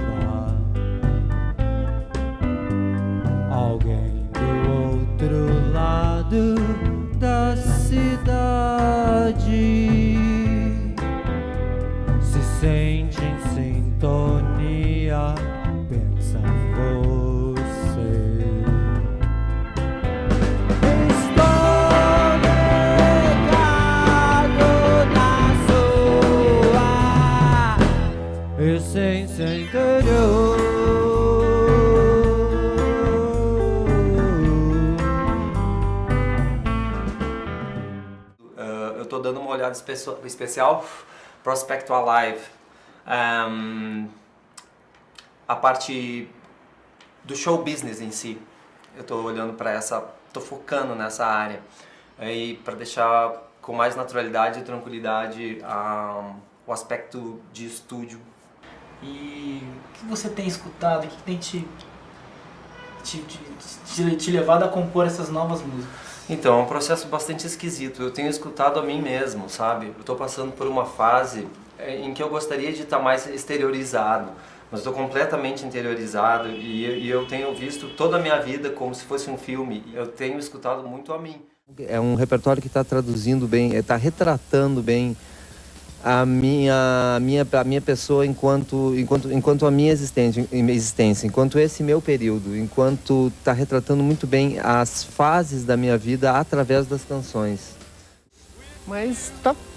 Speaker 16: alguém do outro lado da cidade se sente em sintonia, pensa você. Essência interior.
Speaker 13: Eu estou dando uma olhada especial Prospecto Alive. A parte do show business em si. Eu estou olhando para estou focando nessa área. E para deixar com mais naturalidade e tranquilidade o aspecto de estúdio.
Speaker 12: E o que você tem escutado, o que tem te levado a compor essas novas músicas?
Speaker 13: Então, é um processo bastante esquisito. Eu tenho escutado a mim mesmo, sabe? Eu estou passando por uma fase em que eu gostaria de estar mais exteriorizado, mas estou completamente interiorizado e eu tenho visto toda a minha vida como se fosse um filme. Eu tenho escutado muito a mim.
Speaker 5: É um repertório que está traduzindo bem, está retratando bem a minha pessoa enquanto a minha existência, enquanto esse meu período, enquanto está retratando muito bem as fases da minha vida através das canções.
Speaker 23: Mas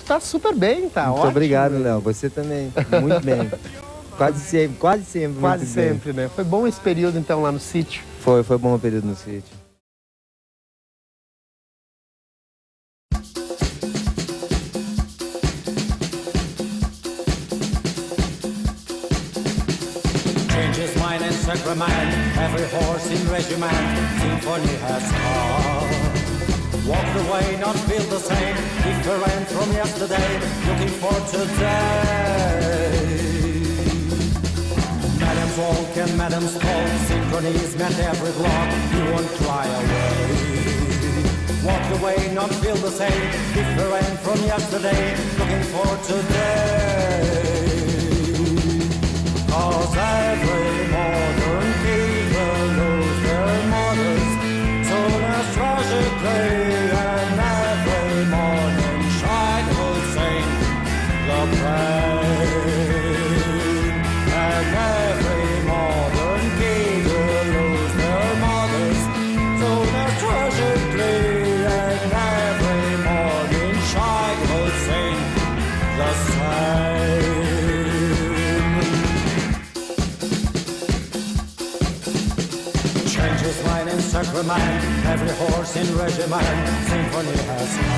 Speaker 23: tá super bem, tá
Speaker 5: muito
Speaker 23: ótimo.
Speaker 5: Obrigado, Léo. Você também, muito bem. Quase sempre.
Speaker 23: Quase sempre, né? Foi bom esse período então lá no sítio?
Speaker 5: Foi bom o período no sítio.
Speaker 16: Sacrament, every horse in regiment, symphony has come. Walk the way, not feel the same, different from yesterday, looking for today. Madam's walk and Madam's talk, synchronies met every block, you won't fly away.
Speaker 2: Walked away, not feel the same, different from yesterday, looking for today. 'Cause every modern people lose their mothers soon as tragically, and every morning child will sing the praise. And every modern people lose their mothers soon as tragically, and every morning child will sing the same. Changes line in sacrament, every horse in regiment, symphony has come.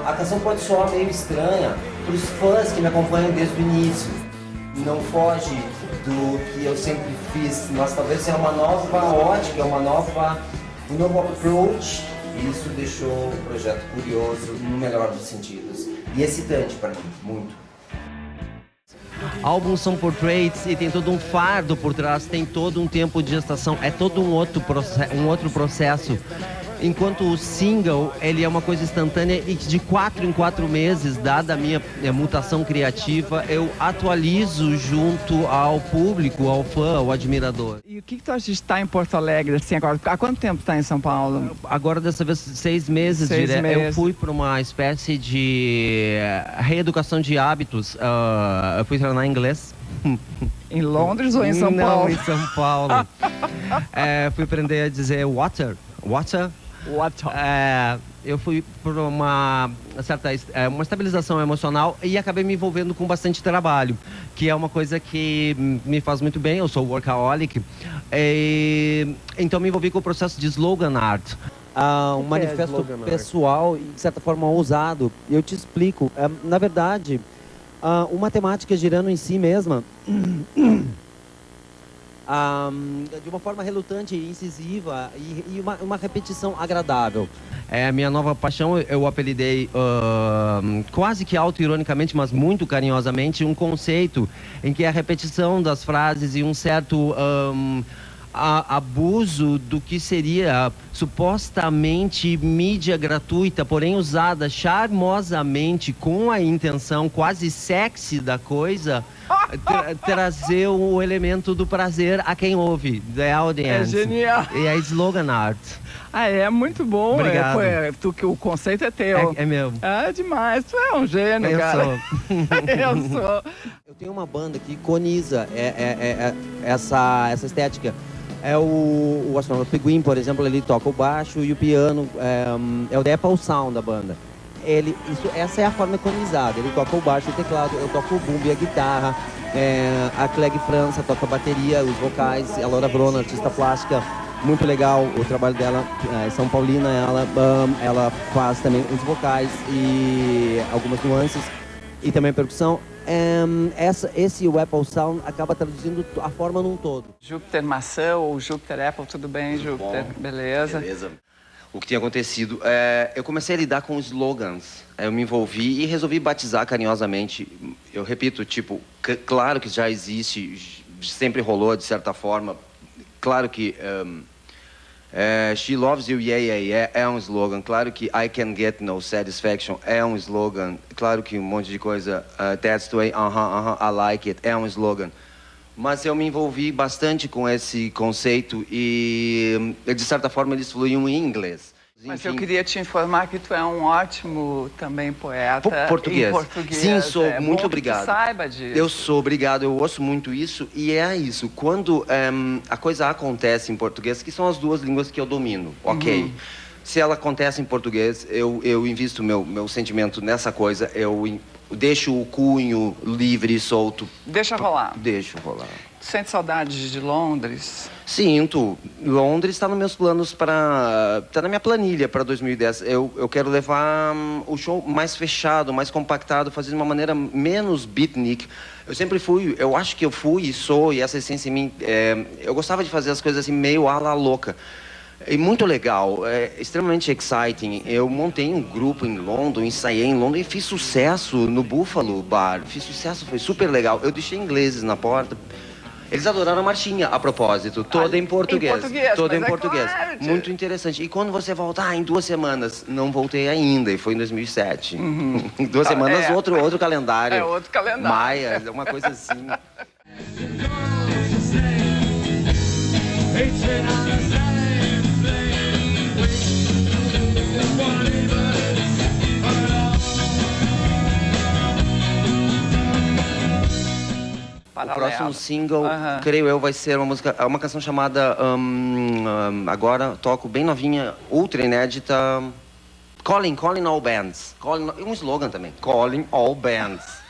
Speaker 20: A canção pode soar meio estranha para os fãs que me acompanham desde o início. Não foge do que eu sempre fiz, mas talvez seja uma nova ótica, um novo approach. E isso deixou o projeto curioso, no melhor dos sentidos. E excitante para mim, muito.
Speaker 16: Álbuns são portraits e tem todo um fardo por trás, tem todo um tempo de gestação, é todo um outro processo. Enquanto o single, ele é uma coisa instantânea e de 4 em 4 meses, dada a minha mutação criativa, eu atualizo junto ao público, ao fã, ao admirador.
Speaker 6: E o que tu acha de estar em Porto Alegre, assim, agora? Há quanto tempo está em São Paulo?
Speaker 16: Agora, dessa vez, 6 meses.
Speaker 6: 6 meses.
Speaker 16: Eu fui para uma espécie de reeducação de hábitos. Eu fui treinar inglês.
Speaker 6: Em Londres ou em São Paulo?
Speaker 16: Não, em São Paulo. Fui aprender a dizer water. Eu fui por uma estabilização emocional e acabei me envolvendo com bastante trabalho, que é uma coisa que me faz muito bem. Eu sou workaholic, então me envolvi com o processo de slogan art. Um manifesto pessoal e, de certa forma, ousado. Eu te explico. Na verdade, uma temática girando em si mesma, de uma forma relutante e incisiva e uma repetição agradável. É a minha nova paixão. Eu apelidei quase que auto-ironicamente, mas muito carinhosamente, um conceito em que a repetição das frases e um certo abuso do que seria supostamente mídia gratuita, porém usada charmosamente com a intenção quase sexy da coisa, trazer o elemento do prazer a quem ouve, the audience.
Speaker 6: É genial.
Speaker 16: E é slogan art.
Speaker 6: É muito bom.
Speaker 16: Obrigado.
Speaker 6: O conceito é teu.
Speaker 16: É mesmo.
Speaker 6: É demais. Tu é um gênio,
Speaker 16: eu
Speaker 6: cara.
Speaker 16: Sou.
Speaker 6: Eu sou.
Speaker 16: Eu tenho uma banda que iconiza essa estética. É o astronauta Pinguim, por exemplo, ele toca o baixo e o piano, é o The Apple Sound da banda. Essa é a forma iconizada, ele toca o baixo e o teclado, eu toco o bumbo e a guitarra, a Clegg França toca a bateria, os vocais, a Laura Brona, artista plástica, muito legal o trabalho dela, São Paulina, ela faz também os vocais e algumas nuances e também percussão. Esse Apple Sound acaba traduzindo a forma num todo.
Speaker 6: Júpiter Maçã ou Júpiter Apple, tudo bem, Júpiter? Beleza.
Speaker 5: O que tinha acontecido, eu comecei a lidar com slogans, eu me envolvi e resolvi batizar carinhosamente. Eu repito, claro que já existe, sempre rolou de certa forma, claro que She Loves You, yeah, yeah, yeah, é um slogan. Claro que I Can Get No Satisfaction é um slogan. Claro que um monte de coisa, That's the Way, I Like It, é um slogan. Mas eu me envolvi bastante com esse conceito e, de certa forma, eles fluíam em inglês.
Speaker 6: Mas eu queria te informar que tu é um ótimo também poeta
Speaker 5: português.
Speaker 6: Em português.
Speaker 5: Sim, sou. Muito
Speaker 6: bom
Speaker 5: obrigado.
Speaker 6: Que tu saiba disso.
Speaker 5: Eu sou, obrigado. Eu ouço muito isso e é isso. Quando a coisa acontece em português, que são as duas línguas que eu domino, ok. Se ela acontece em português, eu invisto meu sentimento nessa coisa, eu deixo o cunho livre e solto.
Speaker 6: Deixa rolar.
Speaker 5: Deixo rolar.
Speaker 6: Sente saudade de Londres?
Speaker 5: Sinto. Londres está nos meus planos está na minha planilha para 2010. Eu quero levar o show mais fechado, mais compactado, fazer de uma maneira menos beatnik. Eu sempre fui, eu acho que eu fui e sou, e essa essência em mim, eu gostava de fazer as coisas assim meio à la louca. E muito legal, extremamente exciting. Eu montei um grupo em London, ensaiei em London e fiz sucesso no Buffalo Bar. Fiz sucesso, foi super legal. Eu deixei ingleses na porta.
Speaker 11: Eles adoraram a marchinha, a propósito, toda em português. Toda em português.
Speaker 6: Claro,
Speaker 11: Muito interessante. E quando você volta? Em 2 semanas. Não voltei ainda, e foi em 2007. Em 2 semanas, outro calendário.
Speaker 6: É outro calendário.
Speaker 11: Maia, uma coisa assim. O próximo single, creio eu, vai ser uma canção chamada, agora toco bem novinha, ultra inédita, Calling All Bands. Um slogan também, Calling All Bands.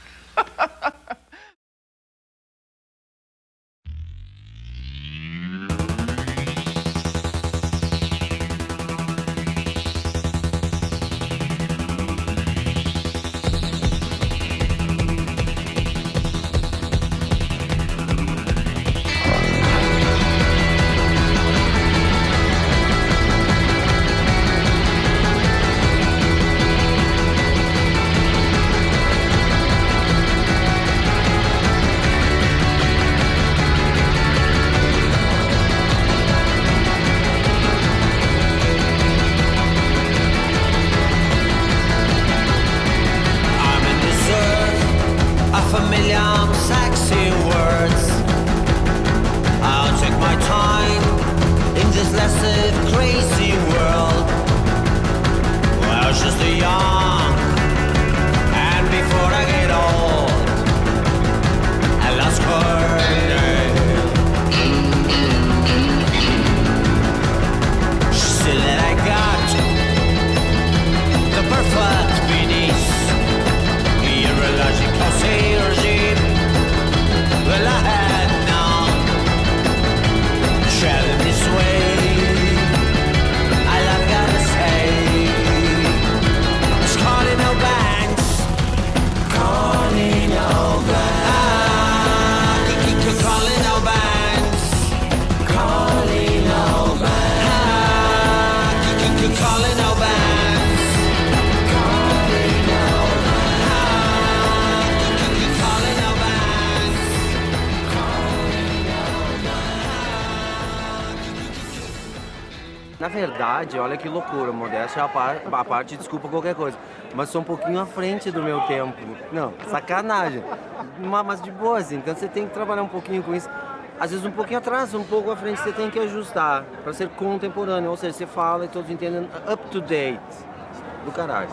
Speaker 11: Na verdade, olha que loucura, modéstia é a parte, desculpa qualquer coisa, mas sou um pouquinho à frente do meu tempo. Não, sacanagem. Mas de boa, assim, então você tem que trabalhar um pouquinho com isso. Às vezes um pouquinho atrás, um pouco à frente, você tem que ajustar para ser contemporâneo, ou seja, você fala e todos entendem up to date. Do caralho.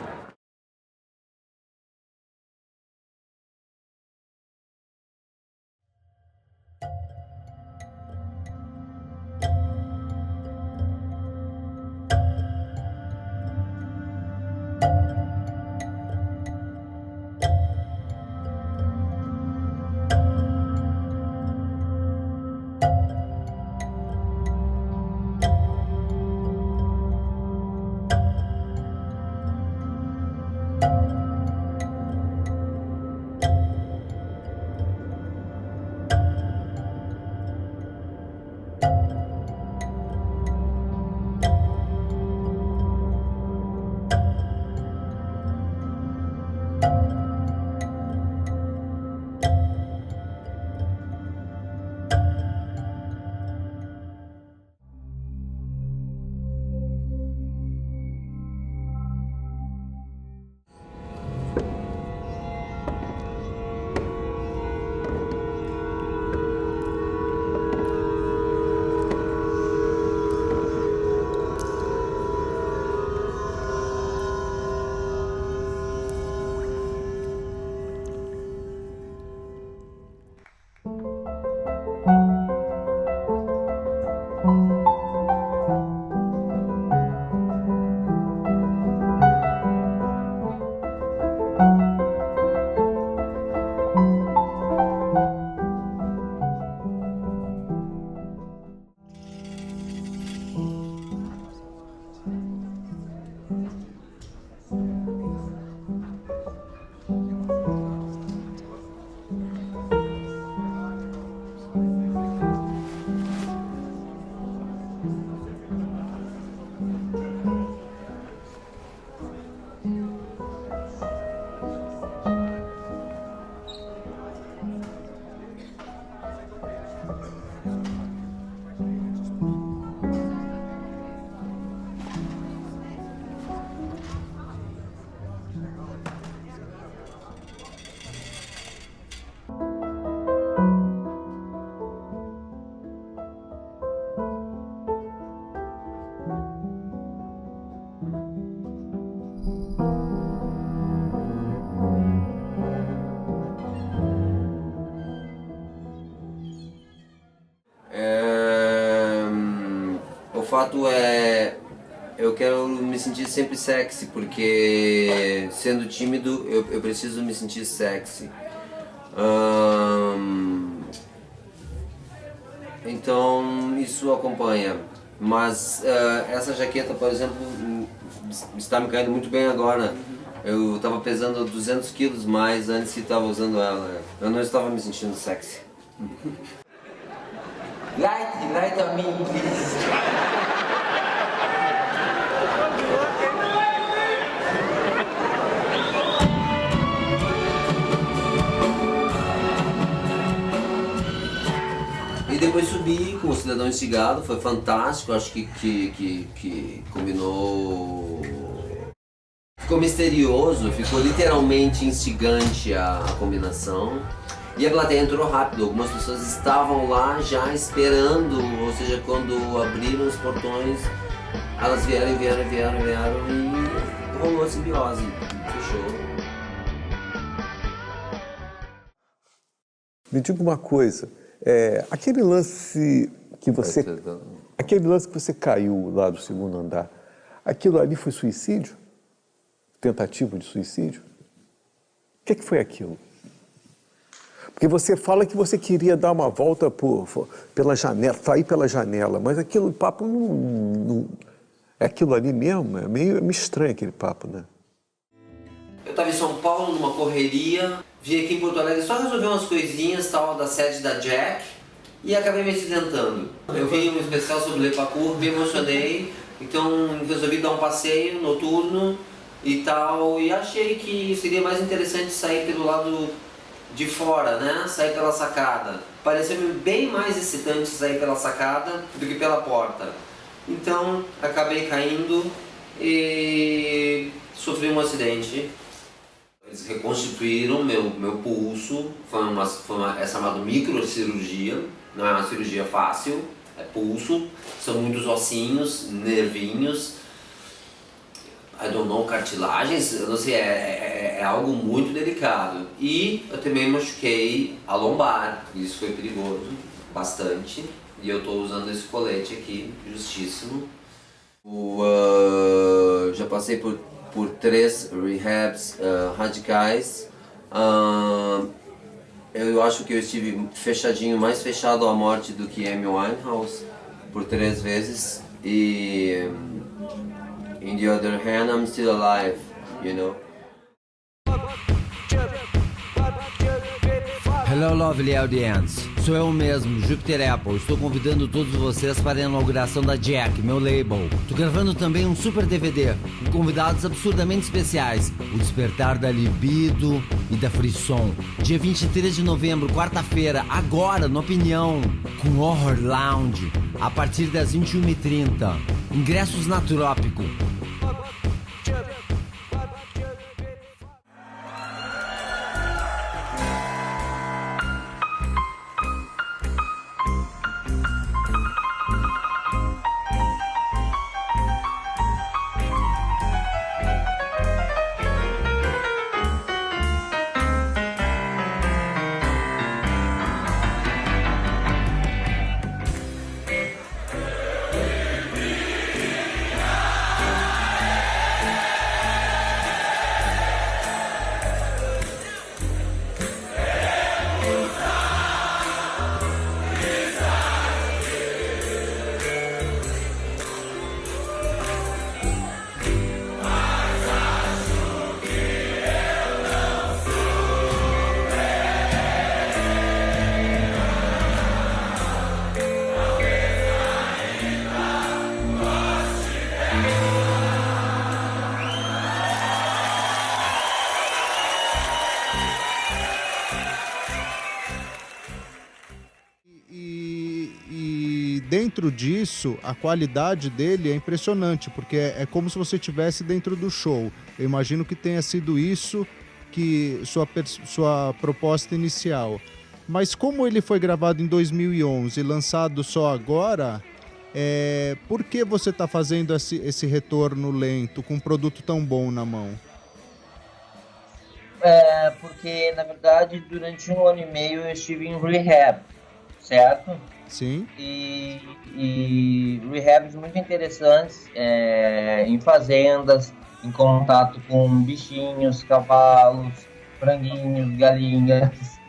Speaker 5: fato é... Eu quero me sentir sempre sexy, porque sendo tímido eu preciso me sentir sexy. Então isso acompanha. Mas essa jaqueta, por exemplo, está me caindo muito bem agora. Eu estava pesando 200 quilos mais antes que estava usando ela. Eu não estava me sentindo sexy.
Speaker 20: Light on me, please.
Speaker 5: E depois subi com o Cidadão Instigado, foi fantástico, acho que combinou... Ficou misterioso, ficou literalmente instigante a combinação. E a plateia entrou rápido, algumas pessoas estavam lá já esperando, ou seja, quando abriram os portões, elas vieram e rolou a simbiose, fechou.
Speaker 7: Me diga uma coisa, aquele lance que você caiu lá do segundo andar, aquilo ali foi suicídio? Tentativa de suicídio? O que foi aquilo? Porque você fala que você queria dar uma volta pela janela, sair pela janela, mas aquele papo não é aquilo ali mesmo, é meio estranho aquele papo, né?
Speaker 5: Eu estava em São Paulo numa correria, vim aqui em Porto Alegre só resolver umas coisinhas tal da sede da Jack e acabei me acidentando. Eu vi um especial sobre Le Parcours, me emocionei, então resolvi dar um passeio noturno e tal, e achei que seria mais interessante sair pelo lado de fora, né? Sair pela sacada. Pareceu-me bem mais excitante sair pela sacada do que pela porta. Então acabei caindo e sofri um acidente. Eles reconstituíram meu pulso, é chamado microcirurgia, não é uma cirurgia fácil, é pulso, são muitos ossinhos, nervinhos, I don't know, cartilagens, eu não sei, é algo muito delicado. E eu também machuquei a lombar, isso foi perigoso, bastante, e eu estou usando esse colete aqui, justíssimo. Já passei por 3 rehabs radicais. Eu acho que eu estive fechadinho, mais fechado à morte do que Amy Winehouse, por 3 vezes. E, in the other hand, I'm still alive, you know.
Speaker 17: Hello, lovely audience. Sou eu mesmo, Jupiter Apple. Estou convidando todos vocês para a inauguração da Jack, meu label. Estou gravando também um super DVD com convidados absurdamente especiais. O Despertar da Libido e da Frisson. Dia 23 de novembro, quarta-feira, agora, no Opinião, com Horror Lounge, a partir das 21h30. Ingressos na Trópico.
Speaker 18: Dentro disso, a qualidade dele é impressionante, porque é como se você estivesse dentro do show. Eu imagino que tenha sido isso que sua proposta inicial. Mas como ele foi gravado em 2011 e lançado só agora, por que você está fazendo esse retorno lento com um produto tão bom na mão?
Speaker 24: Porque, na verdade, durante 1 ano e meio eu estive em rehab.
Speaker 20: certo?
Speaker 18: Sim.
Speaker 20: E rehabs muito interessantes em fazendas, em contato com bichinhos, cavalos, franguinhos, galinhas.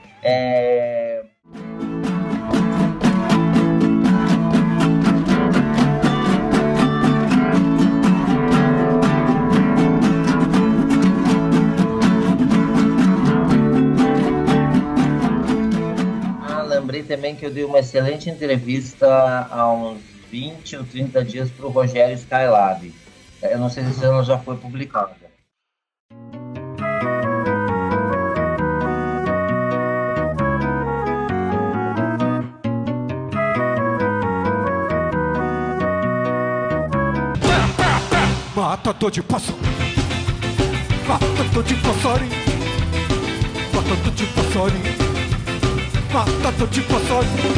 Speaker 20: Lembrei também que eu dei uma excelente entrevista há uns 20 ou 30 dias para o Rogério Skylab. Eu não sei se ela já foi publicada.
Speaker 2: Batata de passarinho, batata de passarinho, batata de passarinho, batata de passarinho.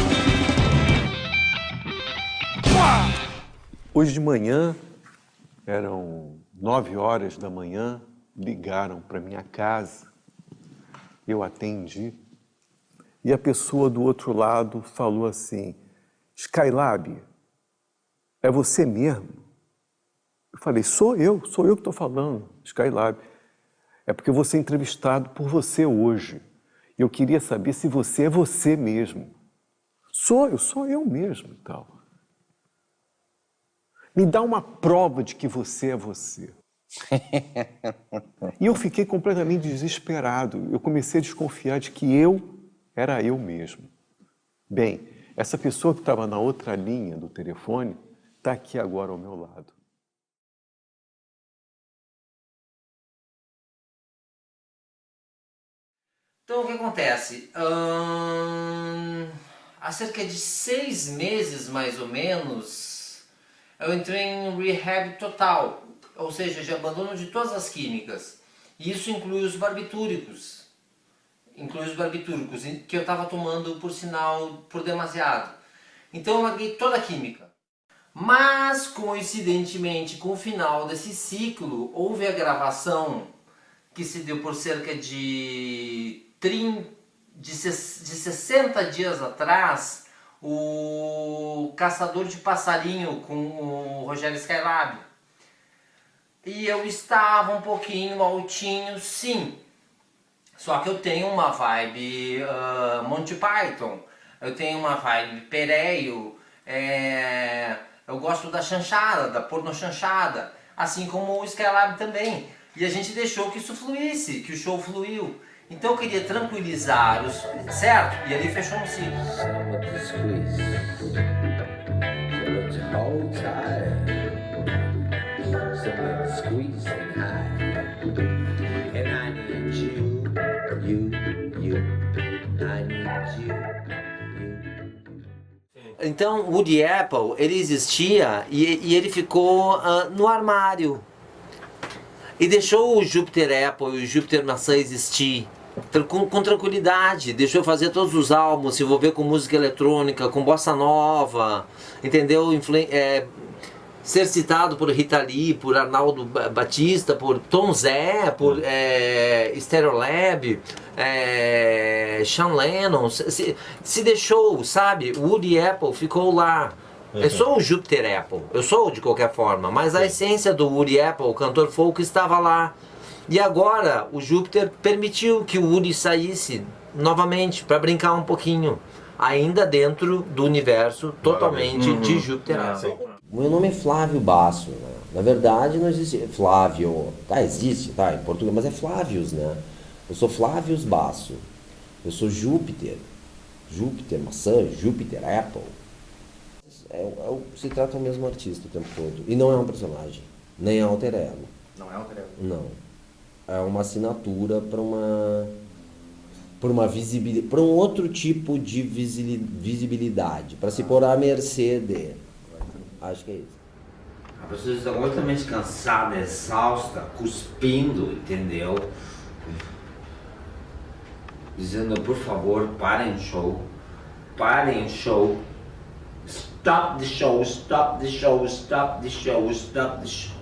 Speaker 7: Hoje de manhã, eram 9 horas da manhã, ligaram para minha casa, eu atendi, e a pessoa do outro lado falou assim: Skylab, é você mesmo? Eu falei: sou eu que estou falando, Skylab. É porque eu vou ser entrevistado por você hoje. Eu queria saber se você é você mesmo. Sou eu mesmo e tal. Me dá uma prova de que você é você. E eu fiquei completamente desesperado. Eu comecei a desconfiar de que eu era eu mesmo. Bem, essa pessoa que estava na outra linha do telefone está aqui agora ao meu lado.
Speaker 10: Então, o que acontece? Há cerca de 6 meses, mais ou menos, eu entrei em rehab total, ou seja, de abandono de todas as químicas. E isso inclui os barbitúricos. Que eu estava tomando, por sinal, por demasiado. Então eu larguei toda a química. Mas, coincidentemente, com o final desse ciclo, houve a gravação que se deu por cerca de 60 dias atrás, o Caçador de Passarinho com o Rogério Skylab. E eu estava um pouquinho altinho, sim. Só que eu tenho uma vibe Monty Python, eu tenho uma vibe Pereio, eu gosto da chanchada, da pornochanchada, assim como o Skylab também. E a gente deixou que isso fluísse, que o show fluiu. Então eu queria tranquilizar os... certo? E ali fechou um ciclo. Então o Woody Apple, ele existia e ele ficou no armário. E deixou o Júpiter Apple e o Júpiter Maçã existir com tranquilidade. Deixou eu fazer todos os álbuns, se envolver com música eletrônica, com bossa nova, entendeu? Ser citado por Rita Lee, por Arnaldo Batista, por Tom Zé, por Stereolab, Sean Lennon. Se deixou, sabe? O Woody Apple ficou lá. Eu sou o Júpiter Apple, eu sou de qualquer forma, mas a essência do Woody Apple, o cantor folk, estava lá. E agora o Júpiter permitiu que o Woody saísse novamente para brincar um pouquinho, ainda dentro do universo totalmente de Júpiter Apple.
Speaker 15: Meu nome é Flávio Basso, né? Na verdade não existe Flávio, existe, em português, mas é Flávios, né? Eu sou Flávios Basso, eu sou Júpiter Maçã, Júpiter Apple. Se trata do mesmo artista o tempo todo. E não é um personagem, nem é alter ego.
Speaker 22: Não é alter ego?
Speaker 15: Não. É uma assinatura para uma visibilidade, para um outro tipo de visibilidade, para se pôr à mercê de. Acho que é isso.
Speaker 10: A pessoa está completamente cansada, exausta, cuspindo, entendeu? Dizendo, por favor, parem o show. Stop the show, stop the show, stop the show, stop the show.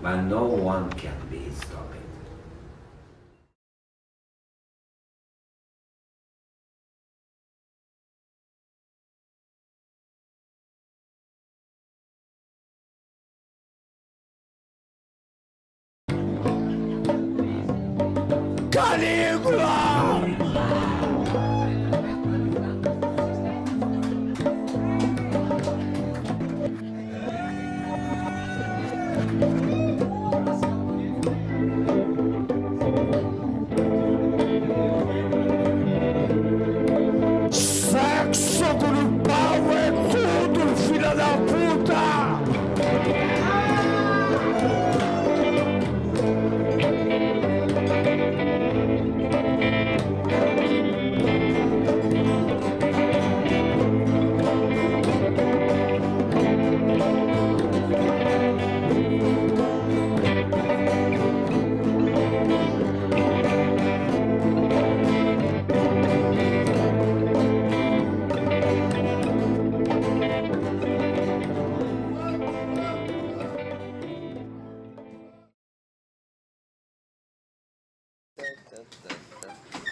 Speaker 10: But no one can be stopped.
Speaker 2: Calígula! Sexo grupal é tudo, filha da puta!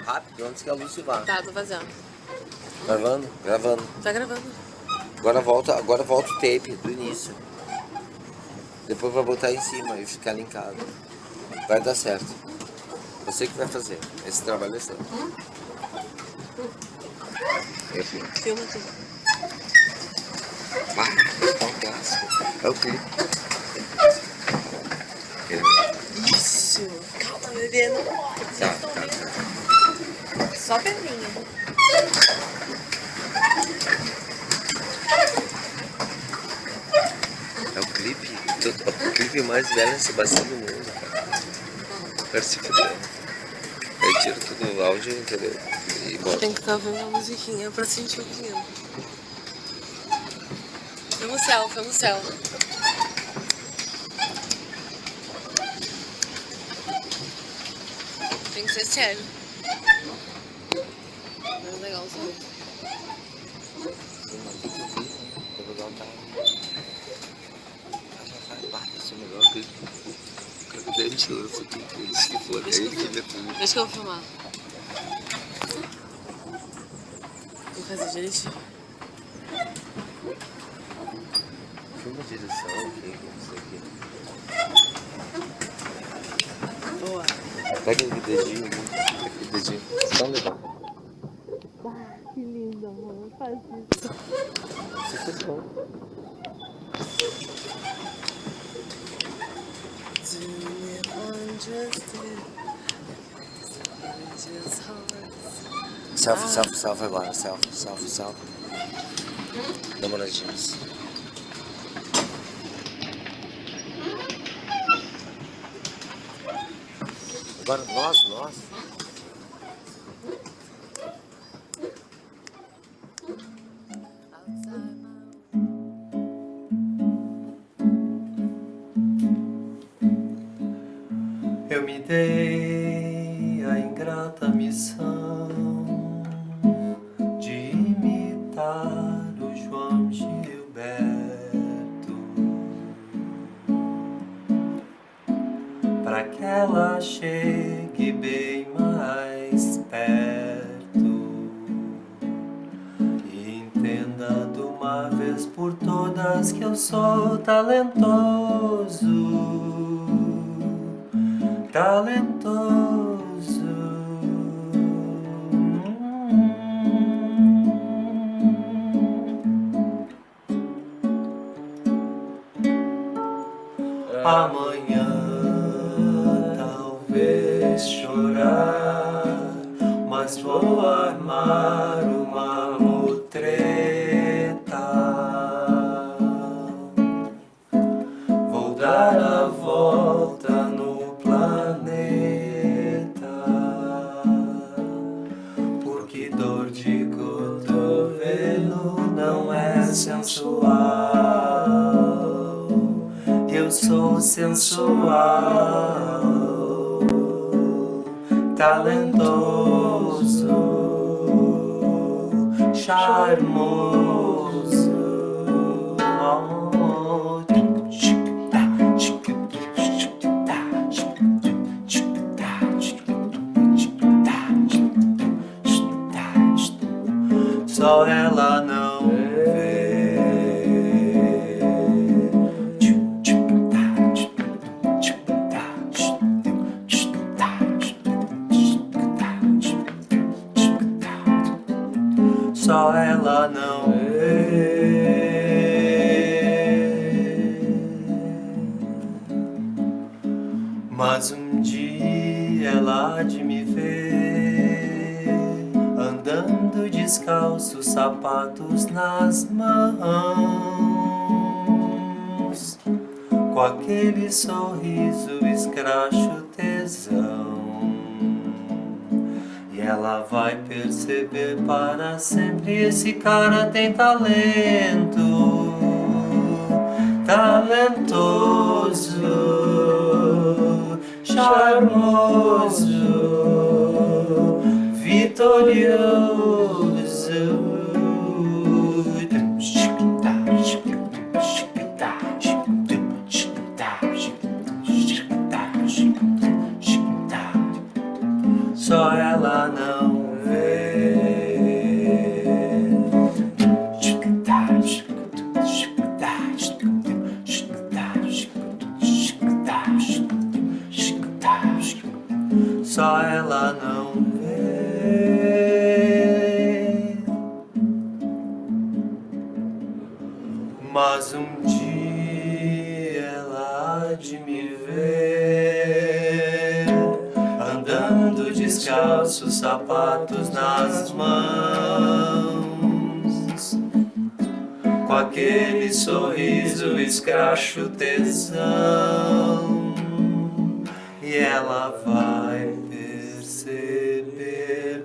Speaker 5: Rápido, antes que a Lúcia vá.
Speaker 1: Tá, tô fazendo.
Speaker 5: Gravando? Gravando.
Speaker 1: Tá gravando.
Speaker 5: Agora volta o tape do início. Depois vai botar em cima e ficar linkado. Vai dar certo. Você que vai fazer. Esse trabalho é seu.
Speaker 1: Filma tudo.
Speaker 5: Vai, é um clássico. É o clipe.
Speaker 1: Isso. Calma, bebê. Não morre. Vocês estão vendo? Só perninha.
Speaker 5: É o clipe. O clipe mais velho nesse Sebastião do mundo, cara. Parece que eu tiro tudo o áudio, entendeu? E boto.
Speaker 1: Tem que estar ouvindo a musiquinha pra sentir o clima. Foi no céu, foi no céu. Tem que ser sério. Mais legal o som.
Speaker 5: Deixa
Speaker 1: que eu vou filmar. Vou fazer direitinho.
Speaker 5: Filma a direção, aqui.
Speaker 1: Boa.
Speaker 5: Pega aquele dedinho, aquele dedinho. Só levar.
Speaker 1: Que lindo, amor. Faz isso.
Speaker 5: Você fez bom. Selfie agora, selfie. Namoradinhos. Agora nós.
Speaker 16: Eu me dei a ingrata missão de imitar o João Gilberto, para que ela chegue bem mais perto e entenda de uma vez por todas que eu sou talentoso. Amanhã talvez chorar, mas vou armar uma mutreta. Vou dar a volta no planeta, porque dor de cotovelo não é sensual. Eu sou sensual, talentoso, charmoso. Só ela não vê. só ela não vê. Mas um dia ela há de me ver, andando descalço, sapatos nas mãos, com aquele sorriso escracho tesão. E ela vai perceber para sempre: esse cara tem talento, talentoso, charmoso, vitorioso. Só ela não vê. Só ela não vê. Mas um dia ela há de me ver, andando descalço, sapatos nas mãos, com aquele sorriso escracho tesão. E ela vai perceber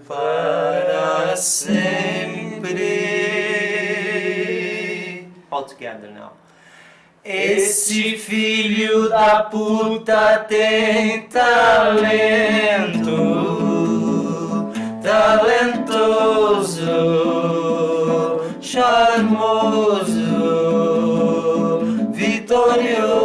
Speaker 16: para sempre. All together now. Esse filho da puta tem talento, talentoso, charmoso, vitorioso.